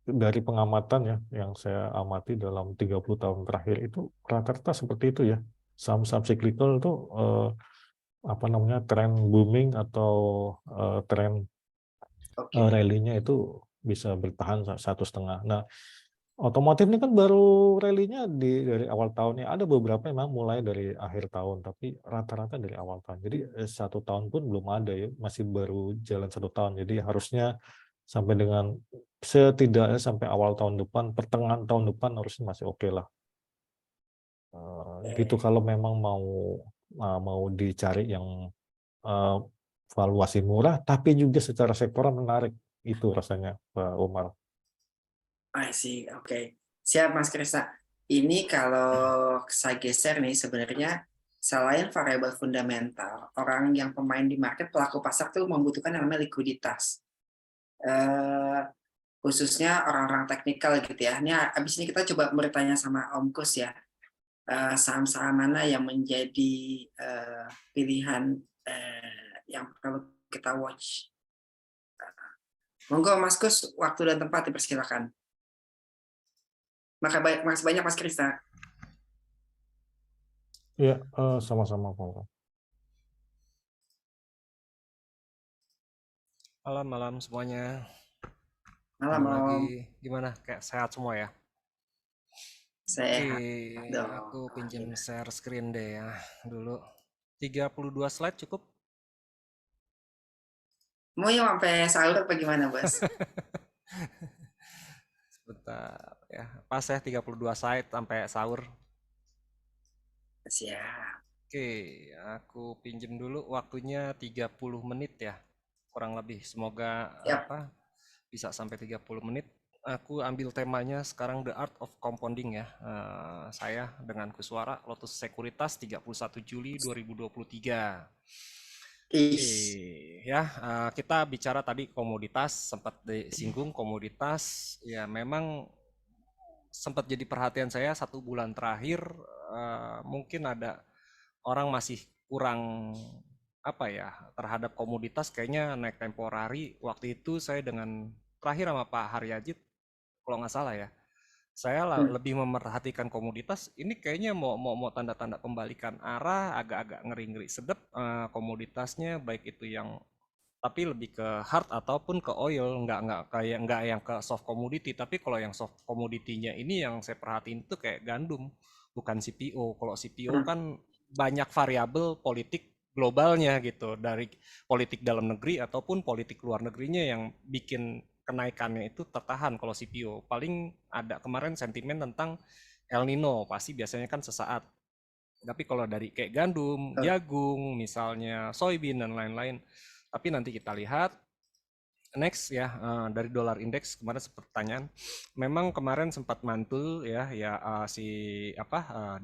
dari pengamatan ya, yang saya amati dalam 30 tahun terakhir itu rata-rata seperti itu ya. Saham-saham cyclical itu apa namanya tren booming atau tren rally-nya itu bisa bertahan 1,5. Nah, Otomotif ini kan baru rally-nya dari awal tahun ya. Ada beberapa memang mulai dari akhir tahun, tapi rata-rata dari awal tahun. Jadi 1 tahun pun belum ada ya, masih baru jalan 1 tahun. Jadi harusnya sampai dengan setidaknya sampai awal tahun depan, pertengahan tahun depan harusnya masih oke lah. Gitu kalau memang mau dicari yang valuasi murah, tapi juga secara sektoral menarik. Itu rasanya, Pak Umar. I see, oke. Siap Mas Krista. Ini kalau saya geser nih, sebenarnya selain variabel fundamental, orang yang pemain di market, pelaku pasar tuh membutuhkan yang namanya likuiditas. Khususnya orang-orang teknikal gitu ya. Ini abis ini kita coba bertanya sama Om Kus ya. Saham-saham mana yang menjadi pilihan yang perlu kita watch. Monggo Mas Kus, waktu dan tempat dipersilakan. Makasih banyak Mas Krista. Iya, sama-sama Pak Umar. Malam semuanya. Malam Ketemu Om. lagi. Gimana? Kayak sehat semua ya? Sehat Oke, dong. aku pinjam share screen deh ya dulu. 32 slide cukup? Mau yang sampai sahur apa gimana, Bos? Sebentar ya. Pas ya 32 slide sampai sahur. Siap. Oke, aku pinjem dulu waktunya 30 menit ya. Kurang lebih. Semoga Siap. bisa sampai 30 menit. Aku ambil temanya sekarang The Art of Compounding ya. Saya dengan Kuswara Lotus Sekuritas 31 Juli 2023. Ya, kita bicara tadi komoditas, sempat disinggung komoditas. Ya, memang sempat jadi perhatian saya 1 bulan terakhir. Mungkin ada orang masih kurang apa ya terhadap komoditas, kayaknya naik temporari. Waktu itu saya dengan terakhir sama Pak Haryajit kalau nggak salah ya, saya lebih memerhatikan komoditas. Ini kayaknya mau tanda-tanda pembalikan arah, agak-agak ngeri-ngeri sedep komoditasnya, baik itu yang tapi lebih ke hard ataupun ke oil, nggak yang ke soft commodity. Tapi kalau yang soft commodity-nya ini yang saya perhatiin itu kayak gandum, bukan CPO. Kalau CPO kan banyak variabel politik globalnya gitu, dari politik dalam negeri ataupun politik luar negerinya yang bikin kenaikannya itu tertahan. Kalau CPO paling ada kemarin sentimen tentang El Nino, pasti biasanya kan sesaat. Tapi kalau dari kayak gandum, jagung, misalnya soybean dan lain-lain, tapi nanti kita lihat. Next ya, dari dolar indeks kemarin sempat pertanyaan, memang kemarin sempat mantul ya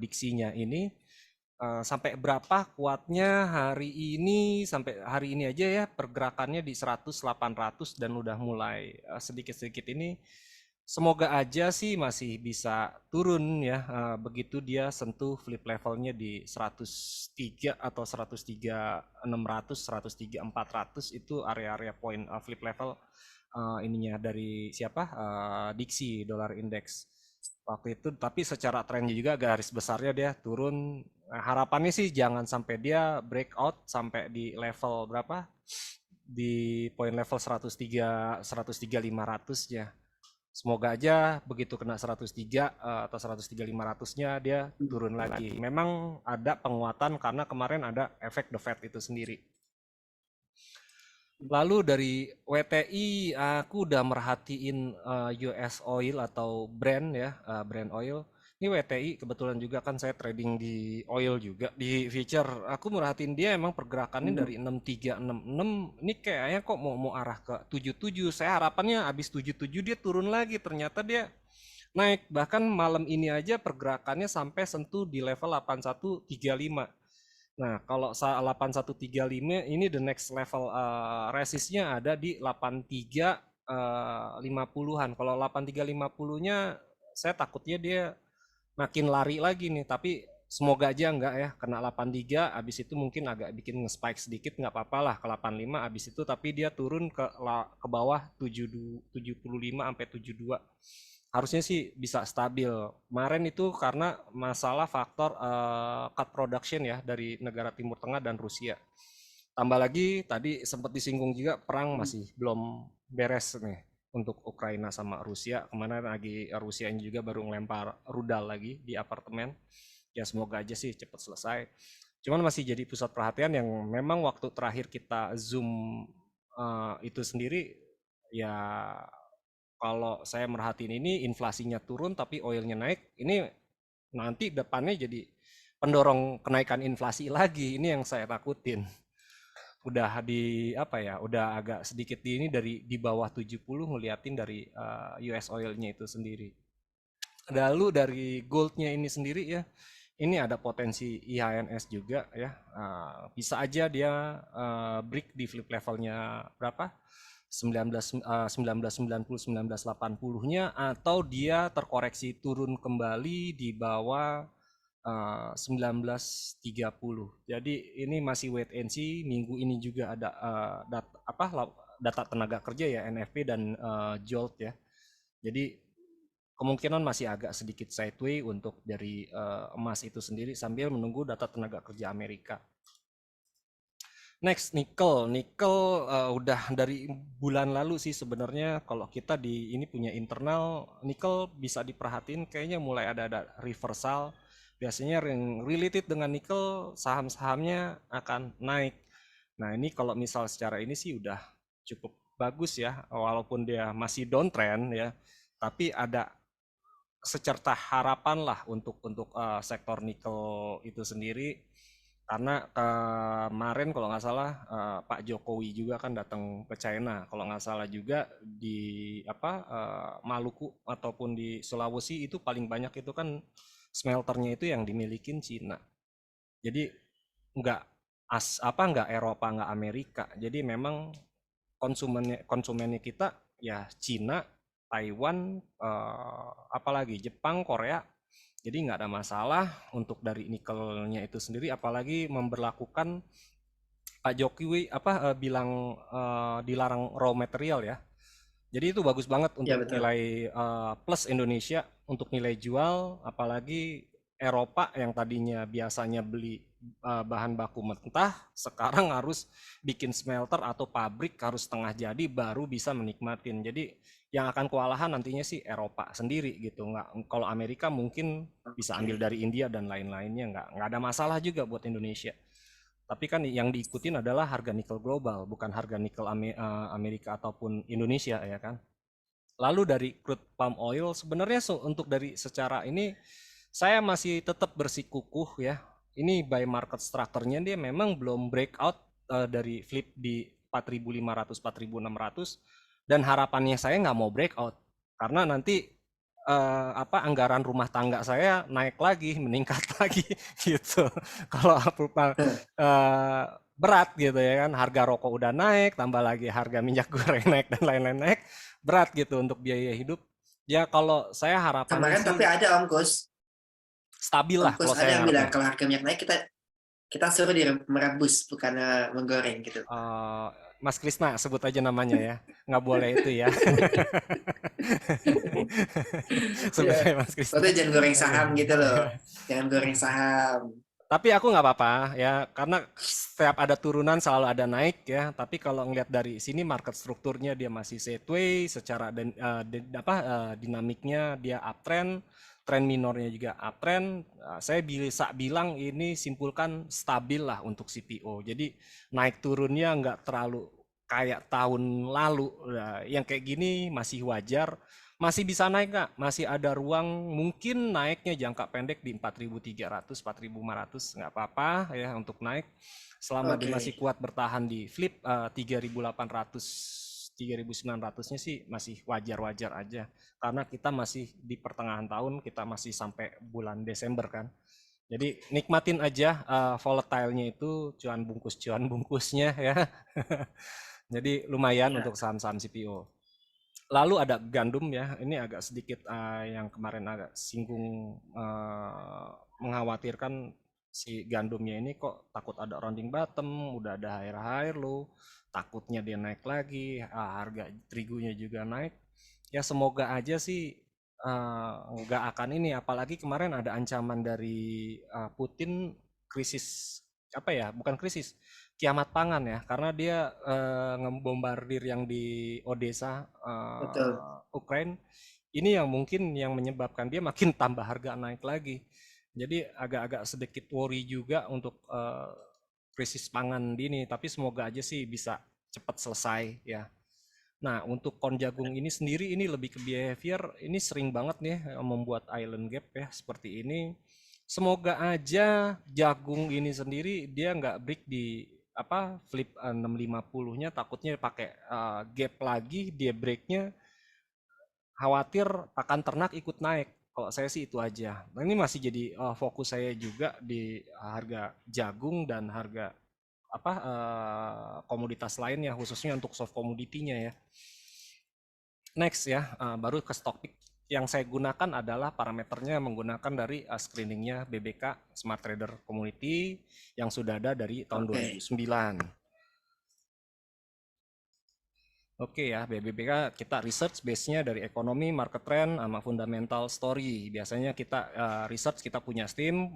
diksinya ini sampai berapa kuatnya hari ini, sampai hari ini aja ya pergerakannya di 100-800 dan udah mulai sedikit-sedikit ini. Semoga aja sih masih bisa turun ya, begitu dia sentuh flip levelnya di 103 atau 103.600, 103.400 itu area-area poin flip level ininya dari Diksi dolar indeks waktu itu. Tapi secara trennya juga garis besarnya dia turun. Harapannya sih jangan sampai dia breakout sampai di level berapa, di poin level 103 103.500 ya. Semoga aja begitu kena 103 atau 103.500-nya dia turun lagi. Memang ada penguatan karena kemarin ada efek The Fed itu sendiri. Lalu dari WTI aku udah merhatiin US oil atau Brent ya, Brent oil. Ini WTI kebetulan juga kan saya trading di oil juga di future. Aku merhatiin dia emang pergerakannya dari 6366 ini kayaknya kok mau arah ke 77. Saya harapannya habis 77 dia turun lagi, ternyata dia naik. Bahkan malam ini aja pergerakannya sampai sentuh di level 8135. Nah, kalau 8135 ini the next level resistnya ada di 8350-an. Kalau 8350-nya saya takutnya dia makin lari lagi nih, tapi semoga aja enggak ya, kena 83 habis itu mungkin agak bikin nge-spike sedikit, nggak apa-apa lah ke 85 habis itu, tapi dia turun ke bawah 75 sampai 72. Harusnya sih bisa stabil. Kemarin itu karena masalah faktor cut production ya dari negara Timur Tengah dan Rusia. Tambah lagi tadi sempat disinggung juga perang masih belum beres nih. untuk Ukraina sama Rusia. Kemarin lagi Rusia ini juga baru ngelempar rudal lagi di apartemen. Ya semoga aja sih cepat selesai. Cuman masih jadi pusat perhatian yang memang waktu terakhir kita zoom itu sendiri, ya kalau saya merhatiin ini inflasinya turun tapi oilnya naik, ini nanti depannya jadi pendorong kenaikan inflasi lagi. Ini yang saya takutin. Udah di apa ya, udah agak sedikit ini di bawah 70 ngeliatin dari US oilnya itu sendiri. Lalu dari goldnya ini sendiri ya, ini ada potensi IHNS juga ya. Bisa aja dia break di flip levelnya berapa? 1990-1980-nya, atau dia terkoreksi turun kembali di bawah 1930. Jadi ini masih wait and see. Minggu ini juga ada data tenaga kerja ya, NFP dan JOLT ya. Jadi kemungkinan masih agak sedikit sideway untuk dari emas itu sendiri sambil menunggu data tenaga kerja Amerika. Next, nikel. Nikel udah dari bulan lalu sih sebenarnya kalau kita di ini punya internal, nikel bisa diperhatiin kayaknya mulai ada reversal. Biasanya yang related dengan nikel saham-sahamnya akan naik. Nah ini kalau misal secara ini sih udah cukup bagus ya, walaupun dia masih downtrend ya, tapi ada secerta harapan lah untuk sektor nikel itu sendiri. Karena kemarin kalau nggak salah Pak Jokowi juga kan datang ke China, kalau nggak salah juga di Maluku ataupun di Sulawesi itu paling banyak itu kan smelternya itu yang dimilikin Cina. Jadi nggak nggak Eropa, nggak Amerika. Jadi memang konsumennya kita ya Cina, Taiwan, apalagi Jepang, Korea. Jadi nggak ada masalah untuk dari nikelnya itu sendiri, apalagi memberlakukan Pak Jokowi bilang dilarang raw material ya. Jadi itu bagus banget Ya, untuk betul. nilai plus Indonesia untuk nilai jual, apalagi Eropa yang tadinya biasanya beli bahan baku mentah, sekarang harus bikin smelter atau pabrik harus setengah jadi baru bisa menikmatin. Jadi yang akan kewalahan nantinya sih Eropa sendiri gitu. Nggak, kalau Amerika mungkin bisa ambil dari India dan lain-lainnya, nggak ada masalah juga buat Indonesia. Tapi kan yang diikutin adalah harga nikel global, bukan harga nikel Amerika ataupun Indonesia ya kan. Lalu dari crude palm oil sebenarnya untuk dari secara ini saya masih tetap bersikukuh ya. Ini buy market structure-nya dia memang belum breakout dari flip di 4.500 4.600, dan harapannya saya nggak mau breakout karena nanti anggaran rumah tangga saya naik lagi, meningkat lagi gitu. Kalau berat gitu ya kan, harga rokok udah naik, tambah lagi harga minyak goreng naik dan lain-lain naik, berat gitu untuk biaya hidup. Ya kalau saya harapannya Kemarin sih tapi ada Om Kus, stabil lah kalau ada saya yang bilang ngarepnya. kalau harga minyak naik kita suruh merebus bukan menggoreng gitu. Mas Krisna sebut aja namanya ya, nggak boleh itu ya. Sebut Ya, aja Mas Krisna. waktu jangan goreng saham gitu loh, jangan goreng saham. Tapi aku nggak apa-apa ya, karena setiap ada turunan selalu ada naik ya. Tapi kalau ngelihat dari sini market strukturnya dia masih sideways, secara dinamiknya dia uptrend, tren minornya juga uptrend. Saya bisa bilang ini simpulkan stabil lah untuk CPO. Jadi naik turunnya nggak terlalu kayak tahun lalu. Nah, yang kayak gini masih wajar. Masih bisa naik nggak? Masih ada ruang, mungkin naiknya jangka pendek di 4.300, 4.500 nggak apa-apa ya untuk naik. Selama dia masih kuat bertahan di flip 3.800, 3.900-nya sih masih wajar-wajar aja. Karena kita masih di pertengahan tahun, kita masih sampai bulan Desember kan. Jadi nikmatin aja volatile-nya itu, cuan bungkusnya ya. Jadi lumayan untuk saham-saham CPO. Lalu ada gandum ya, ini agak sedikit yang kemarin agak singgung, mengkhawatirkan si gandumnya ini kok takut ada rounding bottom, udah ada higher low, takutnya dia naik lagi, harga terigunya juga naik. Ya semoga aja sih nggak akan ini, apalagi kemarin ada ancaman dari Putin krisis, bukan krisis, kiamat pangan ya, karena dia ngebombardir yang di Odessa, Betul. Ukraine. Ini yang mungkin yang menyebabkan dia makin tambah harga naik lagi. Jadi agak-agak sedikit worry juga untuk krisis pangan ini, tapi semoga aja sih bisa cepat selesai ya. Nah, untuk kon jagung ini sendiri ini lebih ke behavior, ini sering banget nih membuat island gap ya seperti ini. Semoga aja jagung ini sendiri dia nggak break di apa flip 650-nya, takutnya pakai gap lagi dia breaknya, khawatir pakan ternak ikut naik. Kalau saya sih itu aja. Nah, ini masih jadi fokus saya juga di harga jagung dan harga apa komoditas lainnya, khususnya untuk soft commodity-nya ya. Next ya, baru ke stock pick. Yang saya gunakan adalah parameternya menggunakan dari screeningnya BBK Smart Trader Community yang sudah ada dari tahun 2009. Oke ya, BBK kita research base-nya dari ekonomi, market trend, sama fundamental story. Biasanya kita research, kita punya tim,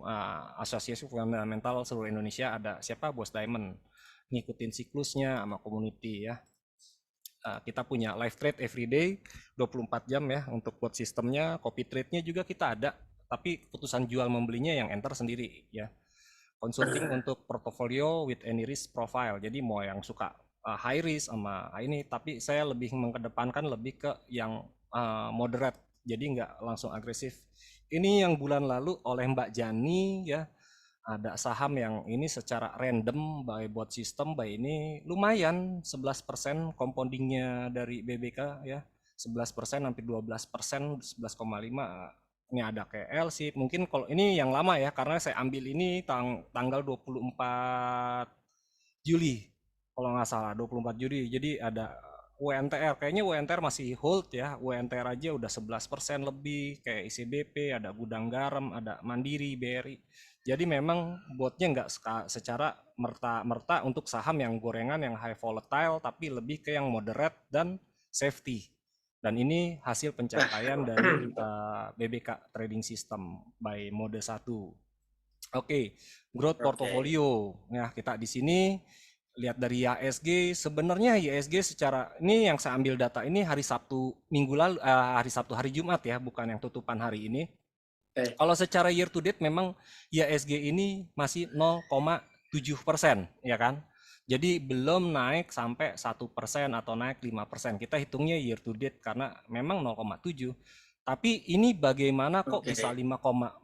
asosiasi fundamental seluruh Indonesia, ada siapa? Bos Diamond. Ngikutin siklusnya sama community ya. Kita punya live trade everyday, 24 jam ya untuk buat sistemnya, copy trade-nya juga kita ada, tapi keputusan jual membelinya yang enter sendiri ya. Consulting untuk portfolio with any risk profile, jadi mau yang suka high risk sama ini, tapi saya lebih mengedepankan lebih ke yang moderate, jadi nggak langsung agresif. Ini yang bulan lalu oleh Mbak Jani ya, ada saham yang ini secara random by bot system by ini lumayan 11% compoundingnya dari BBK ya, 11% hampir 12%, 11,5. Ini ada KL sih, mungkin kalau ini yang lama ya, karena saya ambil ini tanggal 24 Juli kalau nggak salah, 24 Juli. Jadi ada UNTR, kayaknya UNTR masih hold ya, UNTR aja udah 11% lebih, kayak ICBP, ada Gudang Garam, ada Mandiri, BRI. Jadi memang botnya nggak secara merta-merta untuk saham yang gorengan, yang high volatile, tapi lebih ke yang moderate dan safety. Dan ini hasil pencapaian dari BBK Trading System by mode 1. Oke, growth portfolio. Nah, kita di sini lihat dari IHSG, sebenarnya IHSG secara ini yang saya ambil data ini hari Sabtu minggu lalu, hari Jumat ya, bukan yang tutupan hari ini. Kalau secara year to date memang IHSG ini masih 0,7% ya kan. Jadi belum naik sampai 1% atau naik 5%. Kita hitungnya year to date karena memang 0,7. Tapi ini bagaimana kok bisa 5,4%?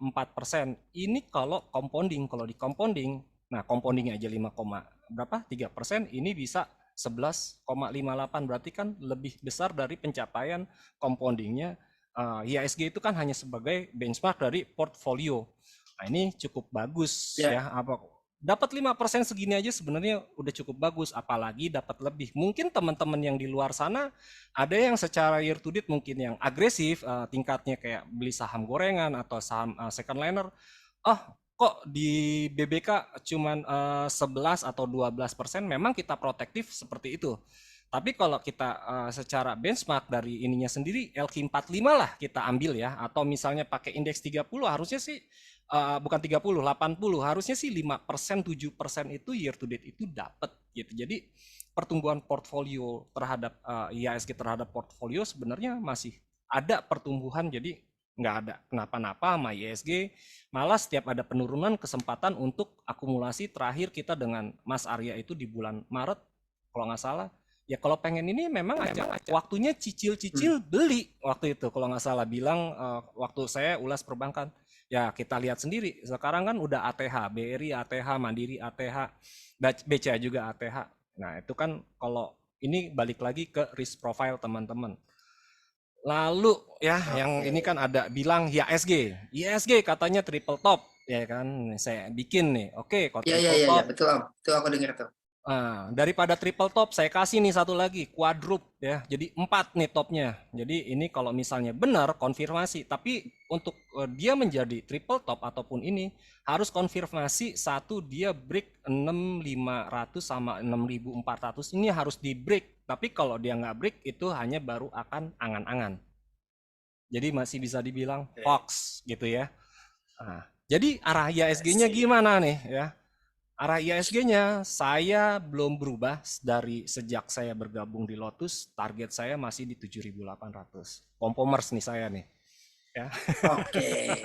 Ini kalau compounding, kalau di compounding, nah compoundingnya aja 5,3%, ini bisa 11,58, berarti kan lebih besar dari pencapaian compoundingnya. IHSG itu kan hanya sebagai benchmark dari portfolio. Nah ini cukup bagus ya. Dapat 5% segini aja sebenarnya udah cukup bagus, apalagi dapat lebih. Mungkin teman-teman yang di luar sana ada yang secara year to date mungkin yang agresif, tingkatnya kayak beli saham gorengan atau saham second liner. Kok di BBK cuman 11 atau 12%, memang kita protektif seperti itu. Tapi kalau kita secara benchmark dari ininya sendiri, LQ45 lah kita ambil ya, atau misalnya pakai indeks 30 harusnya sih, bukan 30, 80, harusnya sih 5%, 7% itu year to date itu dapat gitu. Jadi pertumbuhan portfolio terhadap IHSG terhadap portfolio sebenarnya masih ada pertumbuhan, jadi nggak ada kenapa-napa sama IHSG, malah setiap ada penurunan kesempatan untuk akumulasi. Terakhir kita dengan Mas Arya itu di bulan Maret kalau nggak salah. Ya kalau pengen ini memang aja waktunya cicil-cicil beli waktu itu kalau nggak salah bilang waktu saya ulas perbankan. Ya kita lihat sendiri sekarang kan udah ATH, BRI ATH, Mandiri ATH, BCA juga ATH. Nah itu kan kalau ini balik lagi ke risk profile teman-teman. Lalu ya yang ini kan ada bilang IHSG katanya triple top ya kan, saya bikin nih. Oke, kalau triple top. Betul aku dengar tuh. Daripada triple top saya kasih nih satu lagi quadruple ya, jadi 4 nih topnya. Jadi ini kalau misalnya benar konfirmasi, tapi untuk dia menjadi triple top ataupun ini harus konfirmasi satu, dia break 6500 sama 6400 ini harus di break. Tapi kalau dia nggak break itu hanya baru akan angan-angan, jadi masih bisa dibilang hoax gitu ya. Jadi arah IHSG-nya gimana nih ya? arah IHSG-nya saya belum berubah dari sejak saya bergabung di Lotus. Target saya masih di 7.800. Pompomers nih saya nih. Ya. Oke,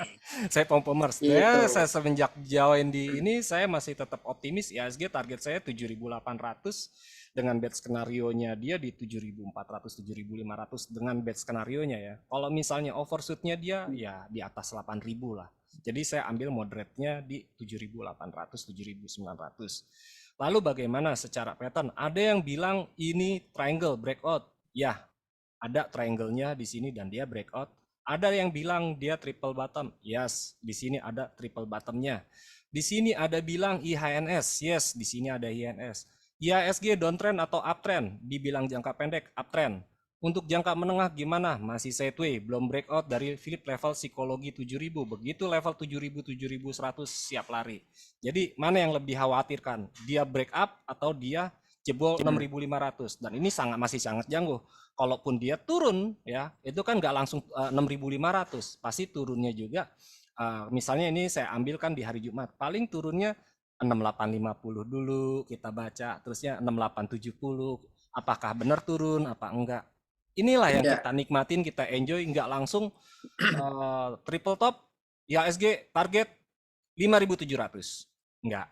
Saya Pompomers. itu. Ya, saya semenjak join di ini saya masih tetap optimis. IHSG target saya 7.800 dengan bad skenario-nya dia di 7.400 7.500 dengan bad skenario-nya ya. Kalau misalnya overshoot-nya dia ya di atas 8.000 lah. Jadi saya ambil moderate-nya di 7.800 7.900. Lalu bagaimana secara pattern? Ada yang bilang ini triangle breakout. Ya, ada triangle-nya di sini dan dia breakout. Ada yang bilang dia triple bottom. Yes, di sini ada triple bottom-nya. Di sini ada bilang IHNS. Yes, di sini ada IHNS. IHSG downtrend atau uptrend? Dibilang jangka pendek uptrend. Untuk jangka menengah gimana? Masih sideways, belum breakout dari Philip level psikologi 7000. Begitu level 7000 7100 siap lari. Jadi mana yang lebih khawatirkan? Dia break up atau dia jebol 6.500? Dan ini masih sangat janggu. Kalaupun dia turun ya itu kan nggak langsung 6.500, pasti turunnya juga misalnya ini saya ambilkan di hari Jumat paling turunnya 6850 dulu kita baca, terusnya 6870, apakah benar turun apa enggak, inilah yang kita nikmatin, kita enjoy, nggak langsung triple top IHSG target 5.700 enggak.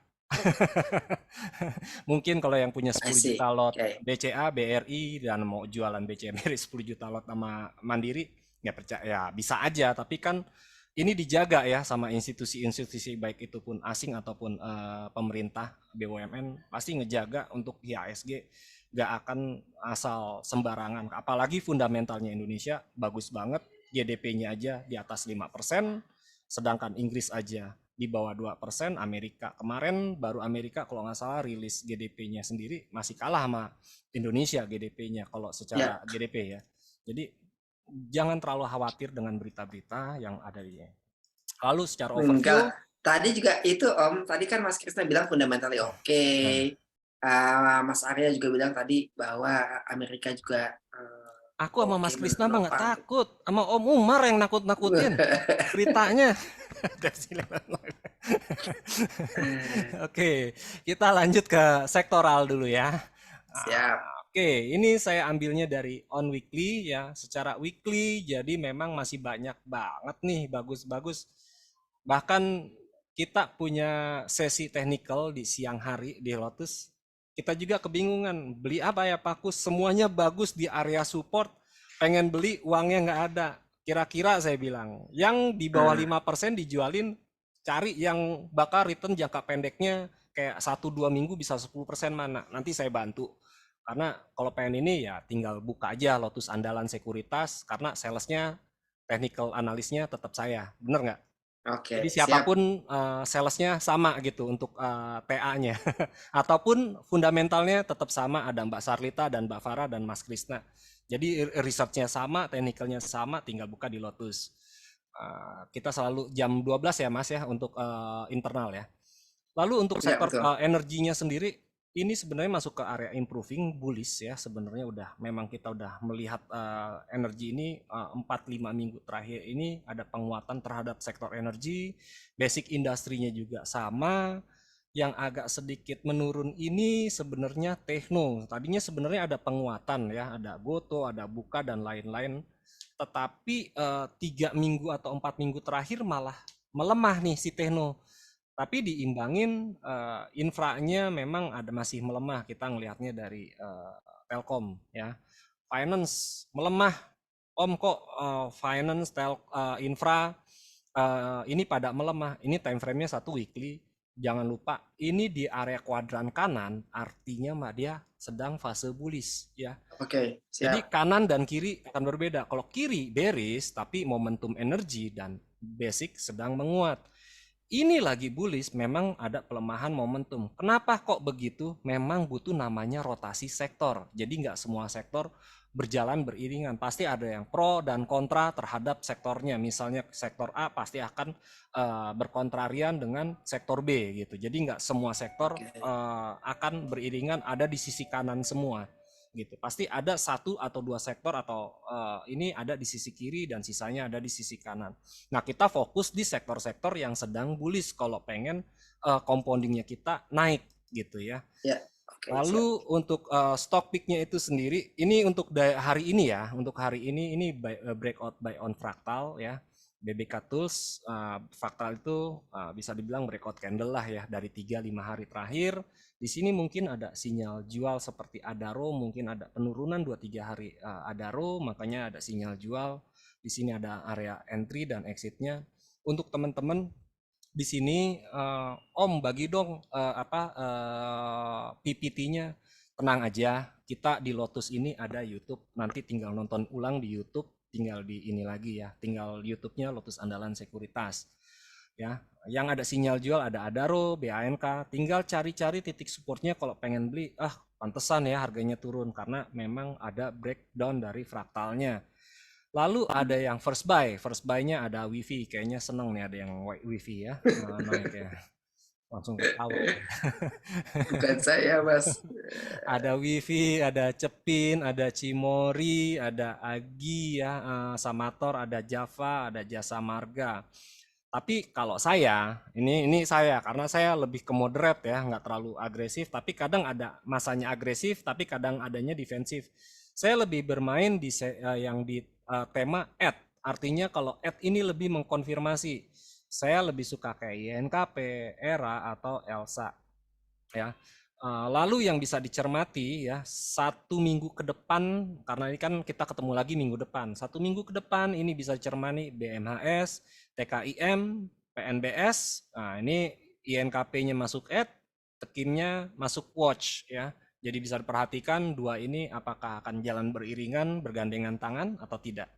Mungkin kalau yang punya 10 juta lot BCA, BRI dan mau jualan BCA BRI 10 juta lot sama Mandiri, nggak percaya ya bisa aja, tapi kan ini dijaga ya sama institusi-institusi baik itu pun asing ataupun pemerintah BUMN pasti ngejaga untuk IHSG nggak akan asal sembarangan, apalagi fundamentalnya Indonesia bagus banget, GDP-nya aja di atas 5%, sedangkan Inggris aja di bawah 2%, Amerika kemarin baru Amerika kalau nggak salah rilis GDP-nya sendiri masih kalah sama Indonesia GDP-nya kalau secara GDP ya. Jadi jangan terlalu khawatir dengan berita-berita yang ada di sini. Lalu secara overview, tadi juga itu Om, tadi kan Mas Krisna bilang fundamentalnya oke. Mas Arya juga bilang tadi bahwa Amerika juga aku sama Mas Krisna mah nggak takut, sama Om Umar yang nakut-nakutin beritanya. Oke, kita lanjut ke sektoral dulu ya. Siap. Oke, ini saya ambilnya dari on weekly ya, secara weekly, jadi memang masih banyak banget nih bagus-bagus. Bahkan kita punya sesi technical di siang hari di Lotus. Kita juga kebingungan beli apa ya Pak Kus, semuanya bagus di area support, pengen beli uangnya nggak ada. Kira-kira saya bilang, yang di bawah 5% dijualin, cari yang bakal return jangka pendeknya kayak 1-2 minggu bisa 10% mana, nanti saya bantu. Karena kalau pengen ini ya tinggal buka aja Lotus Andalan Sekuritas, karena salesnya, technical analisnya tetap saya, bener nggak? Oke, jadi siapapun salesnya sama gitu untuk TA-nya. Ataupun fundamentalnya tetap sama, ada Mbak Sarlita dan Mbak Farah dan Mas Krisna. Jadi research-nya sama, technical-nya sama, tinggal buka di Lotus. Kita selalu jam 12 ya Mas ya untuk internal ya. Lalu untuk sektor energinya sendiri, ini sebenarnya masuk ke area improving bullish ya, sebenarnya udah memang kita udah melihat energi ini 4-5 minggu terakhir ini ada penguatan terhadap sektor energi, basic industrinya juga sama. Yang agak sedikit menurun ini sebenarnya Tekno. Tadinya sebenarnya ada penguatan ya, ada Goto, ada Buka dan lain-lain. Tetapi 3 minggu atau 4 minggu terakhir malah melemah nih si Tekno. Tapi diimbangin infranya memang ada masih melemah, kita ngelihatnya dari Telkom ya. Finance melemah. Om kok finance, infra ini pada melemah. Ini time frame-nya 1 weekly. Jangan lupa ini di area kuadran kanan, artinya Mbak dia sedang fase bullish ya. Oke, siap. Jadi kanan dan kiri akan berbeda. Kalau kiri bearish tapi momentum energi dan basic sedang menguat. Ini lagi bullish, memang ada pelemahan momentum. Kenapa kok begitu? Memang butuh namanya rotasi sektor. Jadi nggak semua sektor berjalan beriringan. Pasti ada yang pro dan kontra terhadap sektornya. Misalnya sektor A pasti akan berkontrarian dengan sektor B gitu. Jadi nggak semua sektor akan beriringan ada di sisi kanan semua. gitu. Pasti ada satu atau dua sektor atau ini ada di sisi kiri dan sisanya ada di sisi kanan. Nah, kita fokus di sektor-sektor yang sedang bullish kalau pengen compoundingnya kita naik gitu ya. Ya, oke, Lalu untuk stock picknya itu sendiri, ini untuk hari ini ya, untuk hari ini breakout buy on fractal ya, BBK Tools. Fractal itu bisa dibilang breakout candle lah ya dari 3-5 hari terakhir. Di sini mungkin ada sinyal jual seperti Adaro, mungkin ada penurunan 2-3 hari Adaro, makanya ada sinyal jual. Di sini ada area entry dan exitnya. Untuk teman-teman di sini Om bagi dong PPT-nya. Tenang aja, kita di Lotus ini ada YouTube, nanti tinggal nonton ulang di YouTube, tinggal di ini lagi ya, tinggal YouTube-nya Lotus Andalan Sekuritas. Ya, yang ada sinyal jual ada Adaro, BANK, tinggal cari-cari titik supportnya kalau pengen beli, pantesan ya harganya turun karena memang ada breakdown dari fraktalnya. Lalu ada yang first buy-nya ada wifi, kayaknya seneng nih ada yang wifi ya, naik ya, langsung ketawa. Bukan saya, Mas. Ada wifi, ada Cepin, ada Cimori, ada Agi ya, Samator, ada Java, ada Jasa Marga. Tapi kalau saya, ini saya karena saya lebih ke moderate ya, nggak terlalu agresif, tapi kadang ada masanya agresif, tapi kadang adanya defensif. Saya lebih bermain di yang di tema add, artinya kalau add ini lebih mengkonfirmasi. Saya lebih suka kayak INKP, ERA atau ELSA ya. Lalu yang bisa dicermati ya, 1 minggu ke depan, karena ini kan kita ketemu lagi minggu depan. 1 minggu ke depan ini bisa dicermati BMHS, TKIM, PNBS. Nah, ini INKP-nya masuk add, tekinnya masuk watch ya. Jadi bisa diperhatikan dua ini apakah akan jalan beriringan, bergandengan tangan atau tidak.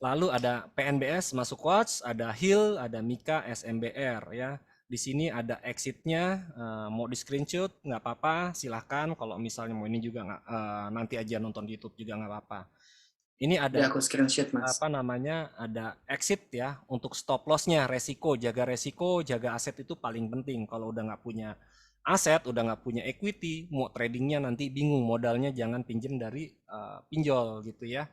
Lalu ada PNBS masuk watch, ada HIL, ada MIKA, SMBR ya. Di sini ada exitnya, mau di screenshot nggak apa-apa, silahkan. Kalau misalnya mau ini juga nggak, nanti aja nonton di YouTube juga nggak apa-apa. Ini ada aku screenshot, Mas. apa namanya, ada exit ya untuk stop lossnya, resiko, jaga aset itu paling penting. Kalau udah nggak punya aset, udah nggak punya equity, mau tradingnya nanti bingung, modalnya jangan pinjem dari pinjol gitu ya.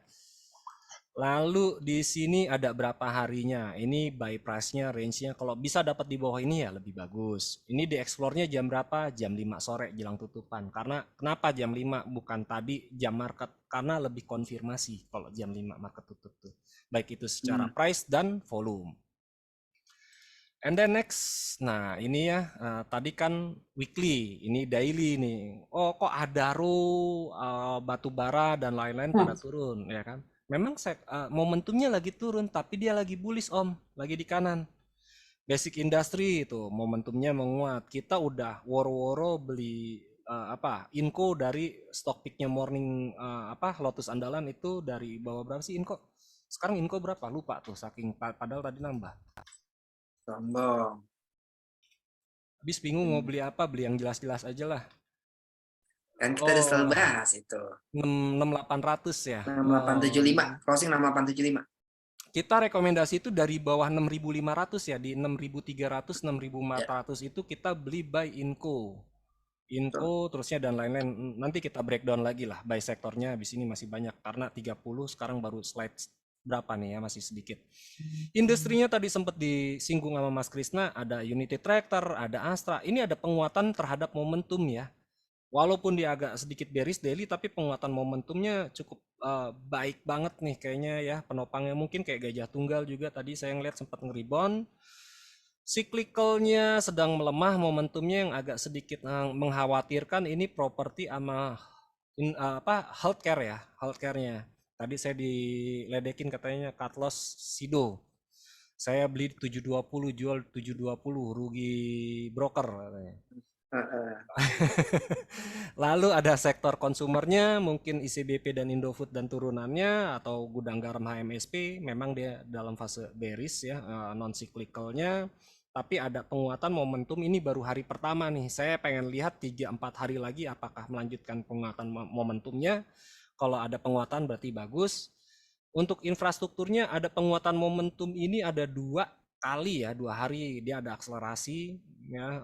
Lalu di sini ada berapa harinya. Ini buy price-nya, range-nya. Kalau bisa dapat di bawah ini ya lebih bagus. Ini di explore-nya jam berapa? Jam 5 sore jelang tutupan. Karena kenapa jam 5 bukan tadi jam market? Karena lebih konfirmasi kalau jam 5 market tutup tuh. Baik itu secara price dan volume. And then next, nah ini ya, tadi kan weekly, ini daily nih. Oh kok Adaro, batu bara dan lain-lain pada turun ya kan? Memang momentumnya lagi turun, tapi dia lagi bullish Om, lagi di kanan. Basic industry itu momentumnya menguat. Kita udah woro-woro beli Inco dari stock picknya morning Lotus Andalan itu dari bawah berapa sih Inco? Sekarang Inco berapa? Lupa tuh saking padahal tadi nambah. Sombong. Habis bingung mau beli apa, beli yang jelas-jelas aja lah. Kan kita udah selalu bahas itu. 6800 ya. 6875, closing 6875. Kita rekomendasi itu dari bawah 6500 ya, di 6300, 6400 itu kita beli buy Inco. Terusnya dan lain-lain. Nanti kita breakdown lagi lah buy sektornya. Habis ini masih banyak karena 30 sekarang baru slide berapa nih ya, masih sedikit. Industrinya tadi sempat disinggung sama Mas Krisna, ada Unity Tractor, ada Astra. Ini ada penguatan terhadap momentum ya. Walaupun dia agak sedikit bearish daily, tapi penguatan momentumnya cukup baik banget nih kayaknya ya. Penopangnya mungkin kayak Gajah Tunggal juga tadi saya ngeliat sempat nge-rebound. Cyclicalnya sedang melemah, momentumnya yang agak sedikit mengkhawatirkan. Ini properti sama healthcare ya, healthcare-nya. Tadi saya diledekin katanya cut loss Sido. Saya beli 720, jual 720, rugi broker katanya. Lalu ada sektor konsumernya, mungkin ICBP dan Indofood dan turunannya, atau gudang garam HMSP, memang dia dalam fase bearish ya, non cyclicalnya. Tapi ada penguatan momentum, ini baru hari pertama nih. Saya pengen lihat 3-4 hari lagi apakah melanjutkan penguatan momentumnya. Kalau ada penguatan berarti bagus. Untuk infrastrukturnya ada penguatan momentum ini ada 2 kali ya, 2 hari dia ada akselerasi ya,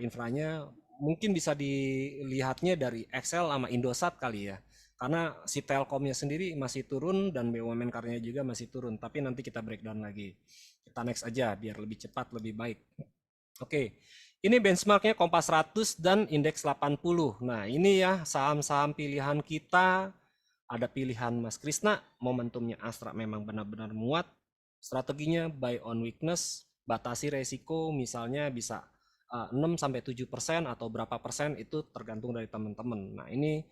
infranya mungkin bisa dilihatnya dari Excel sama Indosat kali ya. Karena si Telkomnya sendiri masih turun dan BUMN Karya juga masih turun. Tapi nanti kita breakdown lagi. Kita next aja biar lebih cepat, lebih baik. Oke, ini benchmarknya Kompas 100 dan indeks 80. Nah ini ya saham-saham pilihan kita. Ada pilihan Mas Krisna, momentumnya Astra memang benar-benar muat. Strateginya buy on weakness, batasi resiko misalnya bisa 6-7% atau berapa persen itu tergantung dari teman-teman. Nah ini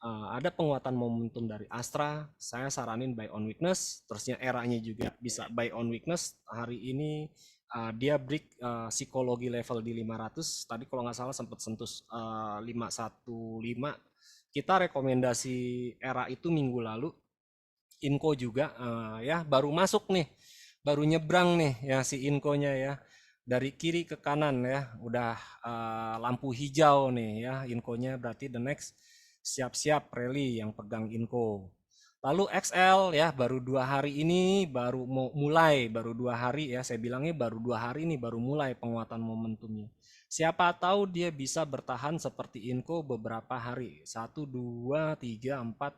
ada penguatan momentum dari Astra, saya saranin buy on weakness, terusnya eranya juga bisa buy on weakness. Hari ini dia break psikologi level di 500, tadi kalau nggak salah sempat sentuh 515. Kita rekomendasi era itu minggu lalu, Inco juga ya baru masuk nih, baru nyebrang nih ya si Inconya ya. Dari kiri ke kanan ya, udah lampu hijau nih ya Inconya, berarti the next siap-siap rally yang pegang Inco. Lalu XL ya baru 2 hari ini baru mau mulai, baru 2 hari ya, saya bilangnya baru 2 hari ini baru mulai penguatan momentumnya. Siapa tahu dia bisa bertahan seperti Inco beberapa hari, 1, 2, 3, 4,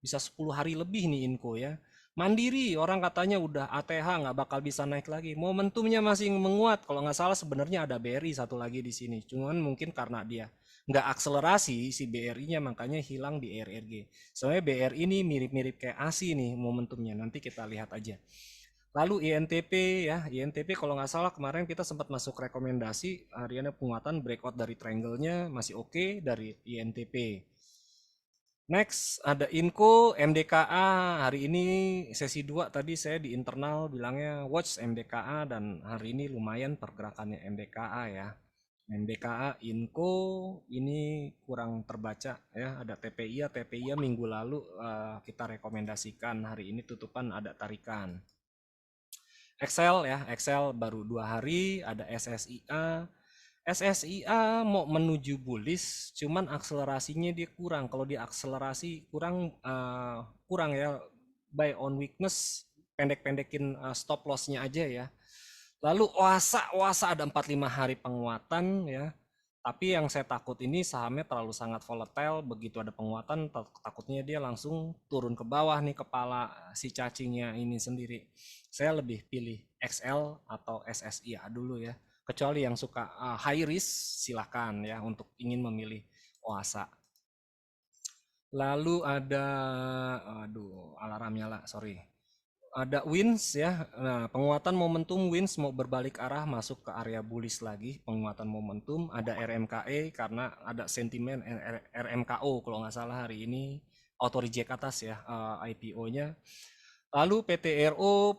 bisa 10 hari lebih nih Inco ya. Mandiri orang katanya udah ATH nggak bakal bisa naik lagi. Momentumnya masih menguat. Kalau nggak salah sebenarnya ada BRI satu lagi di sini. Cuman mungkin karena dia nggak akselerasi si BRI-nya makanya hilang di RRG. Soalnya BRI ini mirip-mirip kayak ASI nih momentumnya. Nanti kita lihat aja. Lalu INTP ya, INTP kalau nggak salah kemarin kita sempat masuk rekomendasi hariannya penguatan breakout dari triangle-nya masih oke dari INTP. Next ada Inco, MDKA. Hari ini sesi 2 tadi saya di internal bilangnya watch MDKA dan hari ini lumayan pergerakannya MDKA ya. MDKA Inco ini kurang terbaca ya, ada TPI minggu lalu kita rekomendasikan, hari ini tutupan ada tarikan. Excel ya, Excel baru 2 hari, ada SSIA. SSIA mau menuju bullish, cuman akselerasinya dia kurang. Kalau dia akselerasi kurang ya, buy on weakness, pendek-pendekin stop lossnya aja ya. Lalu OASA ada 45 hari penguatan ya. Tapi yang saya takut ini sahamnya terlalu sangat volatile, begitu ada penguatan takutnya dia langsung turun ke bawah nih kepala si cacingnya ini sendiri. Saya lebih pilih XL atau SSIA dulu ya. Kecuali yang suka high risk silahkan ya untuk ingin memilih OASA. Lalu ada, aduh alarm nyala, sorry. Ada wins ya. Nah, penguatan momentum wins mau berbalik arah masuk ke area bullish lagi, penguatan momentum. Ada RMKE karena ada sentimen RMKO kalau nggak salah hari ini auto reject atas ya IPO-nya. Lalu PTRO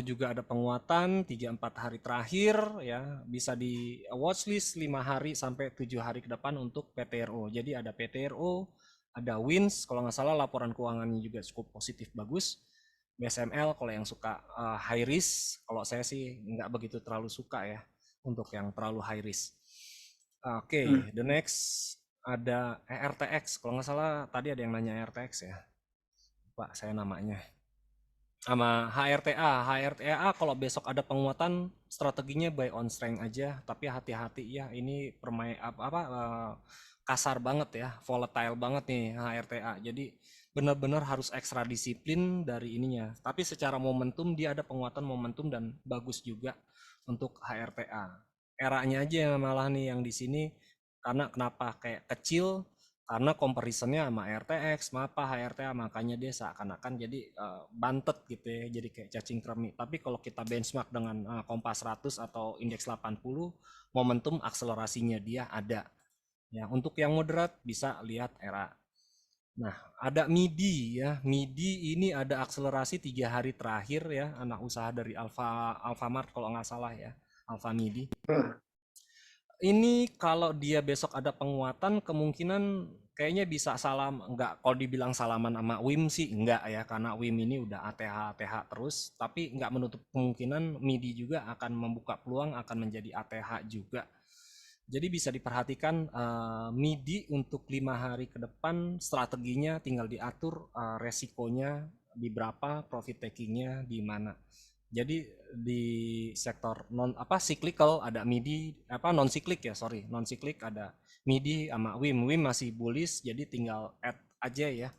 juga ada penguatan 3-4 hari terakhir ya, bisa di watchlist 5 hari sampai 7 hari ke depan untuk PTRO. Jadi ada PTRO, ada wins, kalau nggak salah laporan keuangannya juga cukup positif bagus. BSML kalau yang suka high risk, kalau saya sih nggak begitu terlalu suka ya untuk yang terlalu high risk. Oke, the next ada RTX, kalau nggak salah tadi ada yang nanya RTX ya, Pak saya namanya. Sama HRTA kalau besok ada penguatan strateginya buy on strength aja, tapi hati-hati ya ini kasar banget ya, volatile banget nih HRTA. Jadi benar-benar harus ekstra disiplin dari ininya. Tapi secara momentum dia ada penguatan momentum dan bagus juga untuk HRTA. Eranya aja malah nih yang di sini karena kenapa kayak kecil, karena comparisonnya sama RTX, HRTA, makanya dia seakan-akan jadi bantet gitu ya, jadi kayak cacing kremi. Tapi kalau kita benchmark dengan Kompas 100 atau indeks 80, momentum akselerasinya dia ada. Ya, untuk yang moderat bisa lihat era. Nah, ada MIDI ya. MIDI ini ada akselerasi 3 hari terakhir ya, anak usaha dari Alfamart kalau nggak salah ya, Alfa MIDI. Ini kalau dia besok ada penguatan kemungkinan kayaknya bisa enggak, kalau dibilang salaman sama WIM sih enggak ya, karena WIM ini udah ATH terus, tapi enggak menutup kemungkinan MIDI juga akan membuka peluang akan menjadi ATH juga. Jadi bisa diperhatikan MIDI untuk 5 hari ke depan strateginya tinggal diatur resikonya di berapa, profit takingnya di mana. Jadi di sektor cyclical ada MIDI, non cyclic ya, sorry, non cyclic ada MIDI sama WIM masih bullish, jadi tinggal add aja ya,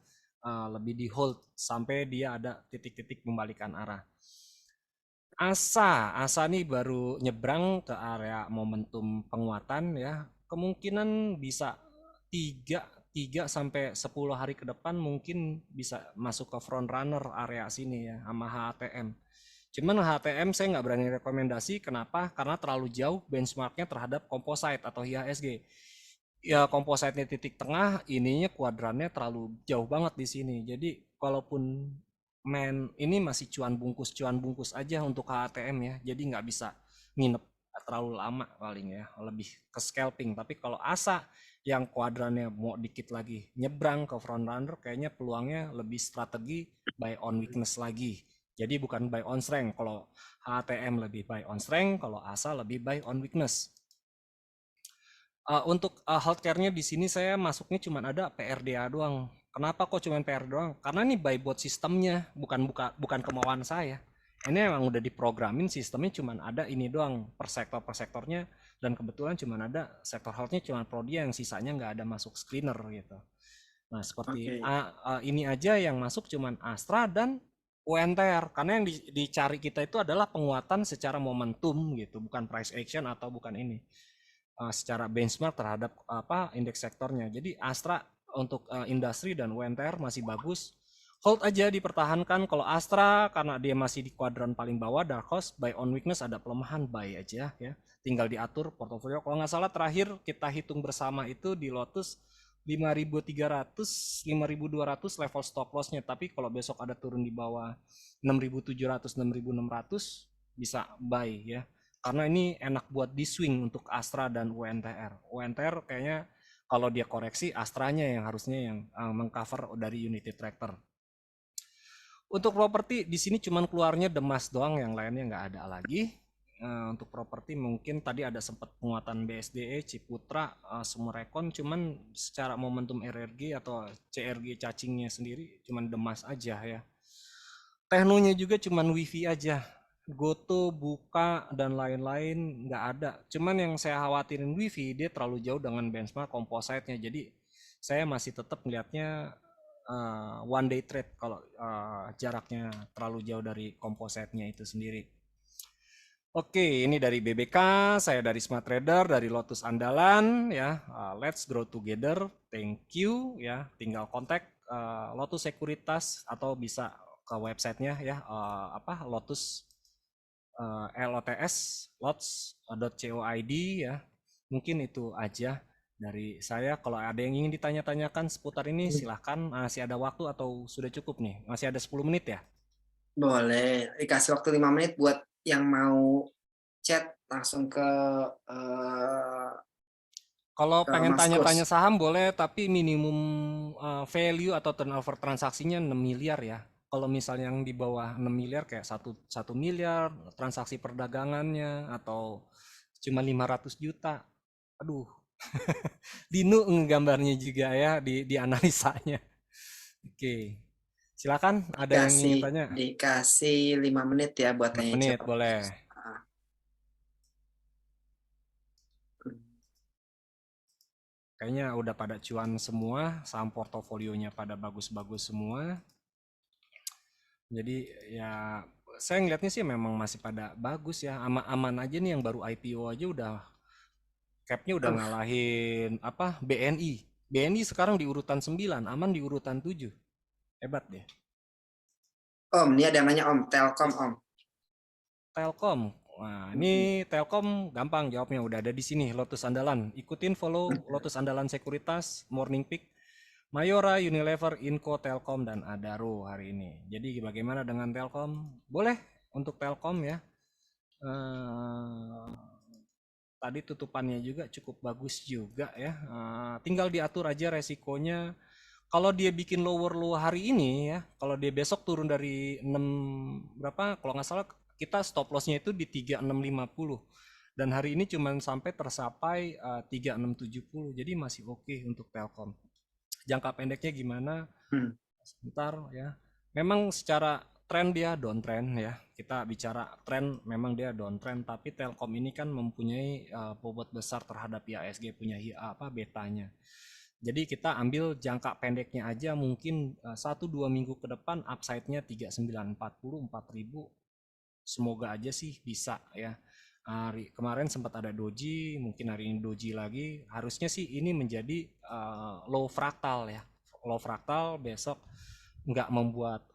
lebih di hold sampai dia ada titik-titik membalikan arah. ASA nih baru nyebrang ke area momentum penguatan ya, kemungkinan bisa 3 sampai 10 hari ke depan mungkin bisa masuk ke front runner area sini ya sama HTM. Cuman HTM saya nggak berani rekomendasi, kenapa? Karena terlalu jauh benchmarknya terhadap composite atau IHSG. Ya composite-nya titik tengah, ininya kuadrannya terlalu jauh banget di sini. Jadi kalaupun ini masih cuan bungkus aja untuk HTM ya. Jadi nggak bisa nginep terlalu lama paling ya, lebih ke scalping. Tapi kalau ASA yang kuadrannya mau dikit lagi nyebrang ke front runner, kayaknya peluangnya lebih strategi buy on weakness lagi. Jadi bukan buy on strength. Kalau HTM lebih buy on strength, kalau ASA lebih buy on weakness. Untuk healthcare-nya di sini saya masuknya cuma ada PRDA doang. Kenapa kok cuma PR doang? Karena ini buy bot sistemnya, bukan kemauan saya. Ini emang udah diprogramin sistemnya, cuma ada ini doang per sektornya, dan kebetulan cuma ada sektor health-nya cuma Prodia, yang sisanya nggak ada masuk screener gitu. Nah seperti ini aja yang masuk cuma Astra dan UNTR, karena yang dicari kita itu adalah penguatan secara momentum gitu, bukan price action atau bukan ini secara benchmark terhadap indeks sektornya. Jadi Astra untuk industri dan UNTR masih bagus, hold aja, dipertahankan. Kalau Astra karena dia masih di kuadran paling bawah, dark horse, buy on weakness, ada pelemahan, buy aja ya, tinggal diatur portofolio. Kalau nggak salah terakhir kita hitung bersama itu di Lotus 5.300, 5.200 level stop loss-nya. Tapi kalau besok ada turun di bawah 6.700, 6.600 bisa buy ya. Karena ini enak buat di swing untuk Astra dan UNTR. UNTR kayaknya kalau dia koreksi, Astranya yang harusnya yang mengcover dari Unity Tracker. Untuk properti di sini cuma keluarnya Demas doang, yang lainnya nggak ada lagi. Untuk properti mungkin tadi ada sempat penguatan BSDE, Ciputra, Sumrekon, cuman secara momentum RRG atau CRG cacingnya sendiri cuman Demas aja ya. Teknonya juga cuman Wifi aja, Goto, Buka dan lain-lain nggak ada. Cuman yang saya khawatirin Wifi, dia terlalu jauh dengan benchmark composite-nya. Jadi saya masih tetap melihatnya one day trade kalau jaraknya terlalu jauh dari composite-nya itu sendiri. Oke, ini dari BBK, saya dari Smart Trader, dari Lotus Andalan ya. Let's grow together. Thank you ya. Tinggal kontak Lotus Sekuritas atau bisa ke websitenya ya, Lotus lots.coid ya. Mungkin itu aja dari saya. Kalau ada yang ingin ditanya-tanyakan seputar ini silahkan. Masih ada waktu atau sudah cukup nih? Masih ada 10 menit ya? Boleh, dikasih waktu 5 menit buat yang mau chat langsung ke kalau pengen Mas tanya-tanya Kus. saham boleh, tapi minimum value atau turnover transaksinya 6 miliar ya. Kalau misalnya yang di bawah 6 miliar kayak 1 miliar transaksi perdagangannya, atau cuma 500 juta. Aduh, Dinu gambarnya juga ya di analisanya. Oke, silakan ada yang ingin tanya. Dikasih 5 menit ya buat 5 tanya menit jawab. boleh. Kayaknya udah pada cuan semua, saham portofolionya pada bagus-bagus semua. Jadi ya saya ngeliatnya sih memang masih pada bagus ya, aman aja nih. Yang baru IPO aja udah capnya udah ngalahin BNI. BNI sekarang di urutan 9, aman di urutan 7. Hebat deh. Om, ini ada yang nanya Om, Telkom Om. Telkom. Nah, ini Telkom gampang jawabnya, udah ada di sini, Lotus Andalan. Ikutin follow Lotus Andalan Sekuritas, Morning Peak, Mayora, Unilever, Inco, Telkom, dan Adaro hari ini. Jadi bagaimana dengan Telkom? Boleh untuk Telkom ya. Tadi tutupannya juga cukup bagus juga ya. Tinggal diatur aja resikonya. Kalau dia bikin lower low hari ini ya, kalau dia besok turun dari 6 berapa, kalau nggak salah kita stop lossnya itu di 3650. Dan hari ini cuma sampai tersapai 3670. Jadi masih oke untuk Telkom. Jangka pendeknya gimana? Sebentar ya. Memang secara tren dia downtrend ya. Kita bicara tren, memang dia downtrend, tapi Telkom ini kan mempunyai bobot besar terhadap IHSG, punya betanya. Jadi kita ambil jangka pendeknya aja, mungkin 1-2 minggu ke depan upside-nya 3940, 4000. Semoga aja sih bisa ya. Kemarin sempat ada doji, mungkin hari ini doji lagi. Harusnya sih ini menjadi low fractal ya. Low fractal besok nggak membuat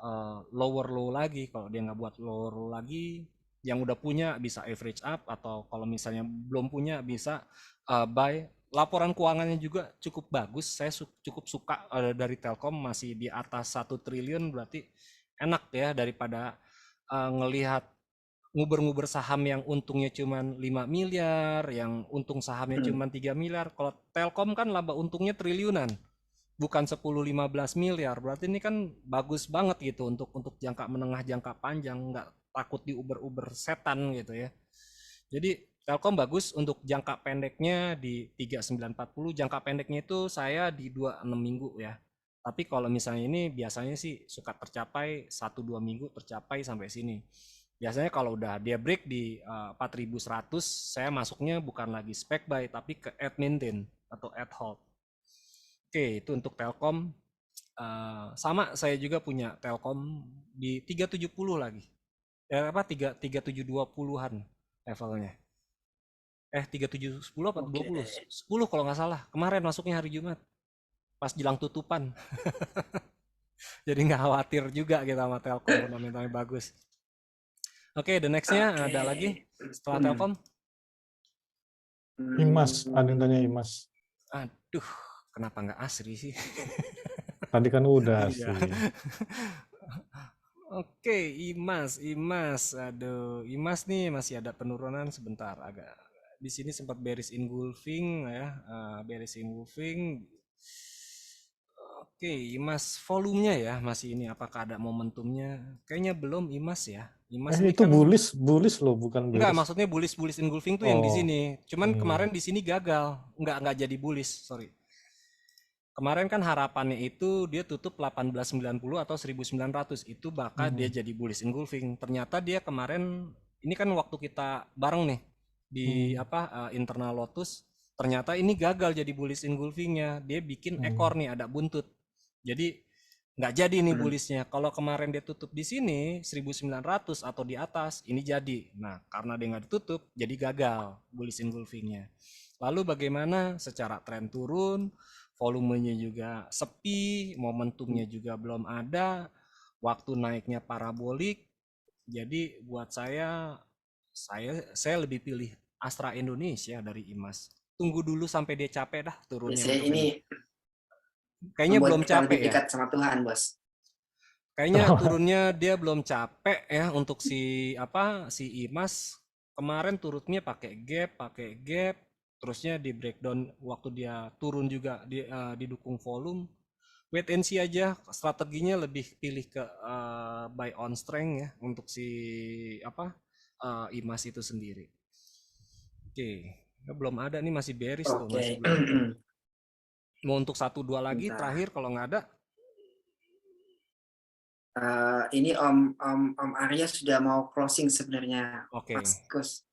lower low lagi. Kalau dia nggak buat lower low lagi, yang udah punya bisa average up, atau kalau misalnya belum punya bisa buy. Laporan keuangannya juga cukup bagus. Saya cukup suka dari Telkom, masih di atas 1 triliun, berarti enak ya daripada ngelihat nguber-nguber saham yang untungnya cuma 5 miliar, yang untung sahamnya cuma 3 miliar. Kalau Telkom kan laba untungnya triliunan, bukan 10-15 miliar. Berarti ini kan bagus banget gitu untuk jangka menengah, jangka panjang, nggak takut diuber-uber setan gitu ya. Jadi Telkom bagus untuk jangka pendeknya di 3940. Jangka pendeknya itu saya di 26 minggu ya. Tapi kalau misalnya ini biasanya sih suka tercapai 1-2 minggu tercapai sampai sini. Biasanya kalau udah dia break di 4100, saya masuknya bukan lagi spec buy tapi ke at maintain atau at hold. Oke, itu untuk Telkom. Sama saya juga punya Telkom di 370 lagi. 3720-an levelnya. 3710 apa 20? 10 kalau nggak salah. Kemarin masuknya hari Jumat. Pas jelang tutupan. Jadi nggak khawatir juga kita sama Telkom, fundamentalnya bagus. Oke, the next-nya ada lagi setelah Telkom? Imas, ada yang tanya Imas. Aduh, kenapa nggak Asri sih? Tadi kan udah Iya. sih. Oke, Imas. Aduh, Imas nih masih ada penurunan sebentar. Agak di sini sempat bearish engulfing ya, bearish engulfing. Oke, Imas, volumenya ya masih ini. Apakah ada momentumnya? Kayaknya belum, Imas ya. Imas ini Itu kan bullish loh, bukan enggak, bearish. maksudnya bullish engulfing tuh yang di Oh, sini. Cuman iya. kemarin di sini gagal, enggak jadi bullish, sorry. Kemarin kan harapannya itu dia tutup 1890 atau 1900, itu bakal dia jadi bullish engulfing. Ternyata dia kemarin, ini kan waktu kita bareng nih di internal Lotus, ternyata ini gagal jadi bullish engulfingnya. Dia bikin ekor nih, ada buntut. Jadi nggak jadi nih bullishnya. Kalau kemarin dia tutup di sini 1900 atau di atas, ini jadi. Nah, karena dia nggak ditutup, jadi gagal bullish engulfingnya. Lalu bagaimana secara tren turun, volumenya juga sepi, momentumnya juga belum ada, waktu naiknya parabolik. Jadi buat saya lebih pilih Astra Indonesia dari Imas. Tunggu dulu sampai dia capek dah turunnya. Biasanya ini kayaknya belum kita capek lebih ya. dekat sama Tuhan, Bos. Kayaknya turunnya dia belum capek ya untuk si Imas. Kemarin turunnya pakai gap, terusnya di breakdown waktu dia turun juga didukung volume. Wait and see aja, strateginya lebih pilih ke buy on strength ya untuk si Imas itu sendiri. Oke, belum ada nih, masih bearish tuh, masih belum. Mau untuk 1-2 lagi terakhir kalau nggak ada. Ini Om Arya sudah mau closing sebenarnya. Oke. Mas Gus.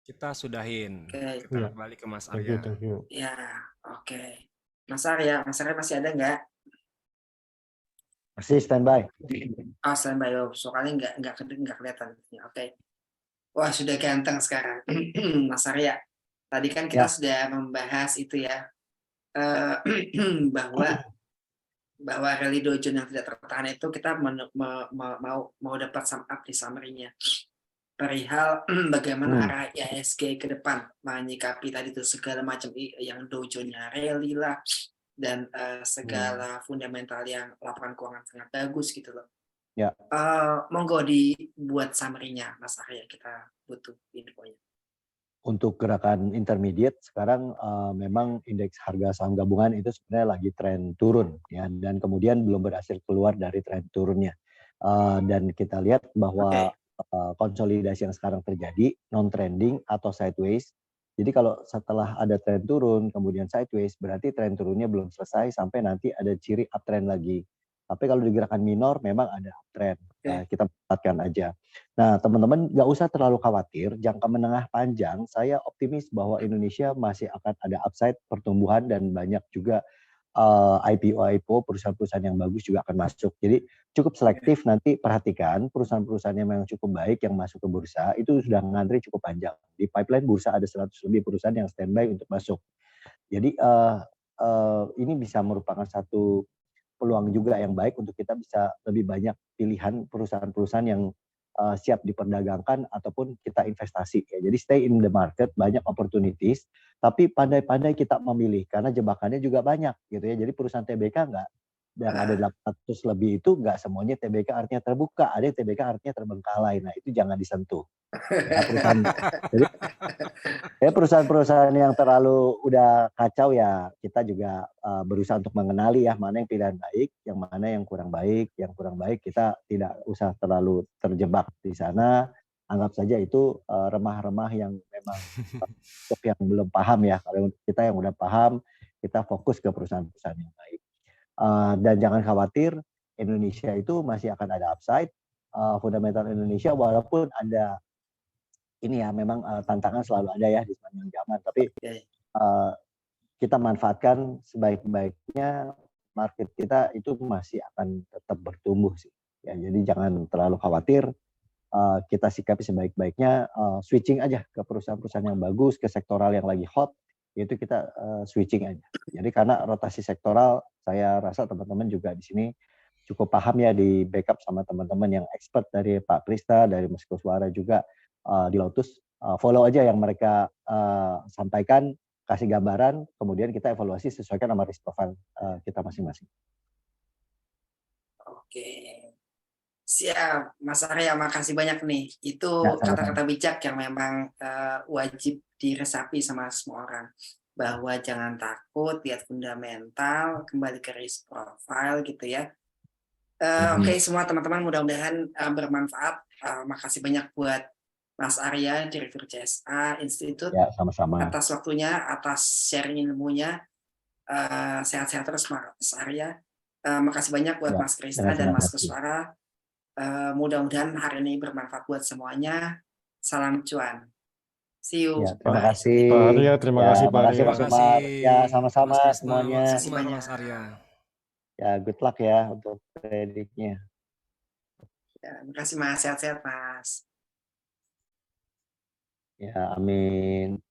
Kita sudahin. Oke. Kita balik ke Mas Arya. Thank you. Ya, oke. Mas Arya masih ada nggak? Masih standby. Oh, standby. Soalnya nggak kelihatan. Oke. Wah, sudah ganteng sekarang, Mas Arya. Tadi kan kita sudah membahas itu ya, bahwa rally Dow Jones yang tidak tertahan itu kita mau dapat sum up di summary-nya. Perihal bagaimana arah IHSG ke depan menyikapi tadi itu segala macam yang Dow Jones-nya rally lah, dan segala fundamental yang laporan keuangan sangat bagus gitu loh. Ya. Monggo dibuat summary-nya, Mas Arya, kita butuh infonya. Untuk gerakan intermediate sekarang memang indeks harga saham gabungan itu sebenarnya lagi tren turun ya, dan kemudian belum berhasil keluar dari tren turunnya, dan kita lihat bahwa konsolidasi yang sekarang terjadi non trending atau sideways. Jadi kalau setelah ada tren turun kemudian sideways, berarti tren turunnya belum selesai sampai nanti ada ciri uptrend lagi. Tapi kalau di gerakan minor memang ada uptrend. Nah, Oke. kita manfaatkan aja. Nah, teman-teman nggak usah terlalu khawatir. Jangka menengah panjang, saya optimis bahwa Indonesia masih akan ada upside pertumbuhan dan banyak juga IPO perusahaan-perusahaan yang bagus juga akan masuk. Jadi cukup selektif, nanti perhatikan perusahaan-perusahaan yang memang cukup baik yang masuk ke bursa itu sudah ngantri cukup panjang. Di pipeline bursa ada 100 lebih perusahaan yang standby untuk masuk. Jadi ini bisa merupakan satu peluang juga yang baik untuk kita bisa lebih banyak pilihan perusahaan-perusahaan yang siap diperdagangkan ataupun kita investasi. Ya. Jadi stay in the market, banyak opportunities, tapi pandai-pandai kita memilih karena jebakannya juga banyak gitu ya. Jadi perusahaan TBK nggak yang ada 800 lebih itu nggak semuanya TBK artinya terbuka, ada yang TBK artinya terbengkalai. Nah itu jangan disentuh. Ya, jadi perusahaan-perusahaan yang terlalu udah kacau ya kita juga berusaha untuk mengenali ya mana yang pilihan baik, yang mana yang kurang baik. Yang kurang baik kita tidak usah terlalu terjebak di sana. Anggap saja itu remah-remah yang memang untuk yang belum paham ya. Kalau kita yang udah paham, kita fokus ke perusahaan-perusahaan yang baik. Dan jangan khawatir, Indonesia itu masih akan ada upside. Fundamental Indonesia walaupun ada ini ya memang tantangan selalu ada ya di sepanjang zaman, tapi kita manfaatkan sebaik-baiknya, market kita itu masih akan tetap bertumbuh sih. Ya, jadi jangan terlalu khawatir, kita sikapi sebaik-baiknya, switching aja ke perusahaan-perusahaan yang bagus, ke sektoral yang lagi hot, itu kita switching aja. Jadi karena rotasi sektoral, saya rasa teman-teman juga di sini cukup paham ya, di backup sama teman-teman yang expert dari Pak Krista, dari Mas Kuswara juga di Lotus. Follow aja yang mereka sampaikan, kasih gambaran, kemudian kita evaluasi sesuaikan sama risk profile kita masing-masing. Oke. Siap, Mas Arya, makasih banyak nih. Itu Ya, sama-sama. kata-kata bijak yang memang wajib diresapi sama semua orang. Bahwa jangan takut, lihat fundamental, kembali ke risk profile gitu ya. Oke, semua teman-teman mudah-mudahan bermanfaat. Makasih banyak buat Mas Arya, Direktur CSA Institute, Ya, sama-sama. atas waktunya, atas sharing ilmunya. Sehat-sehat terus Mas Arya. Makasih banyak buat Ya, Mas Krista dan dengan Mas senang hati. Kuswara. Mudah-mudahan hari ini bermanfaat buat semuanya. Salam cuan. See you. Ya, terima Bye. kasih. Pak Arya, terima Ya, kasih Pak makasih Arya. Mas Terima Umar. kasih Ya, sama-sama Mas Krisna, semuanya. Mas Makasih Umar, banyak. Mas Arya. Ya, good luck ya untuk prediknya. Ya, makasih Mas. Sehat-sehat Mas. Ya, amin.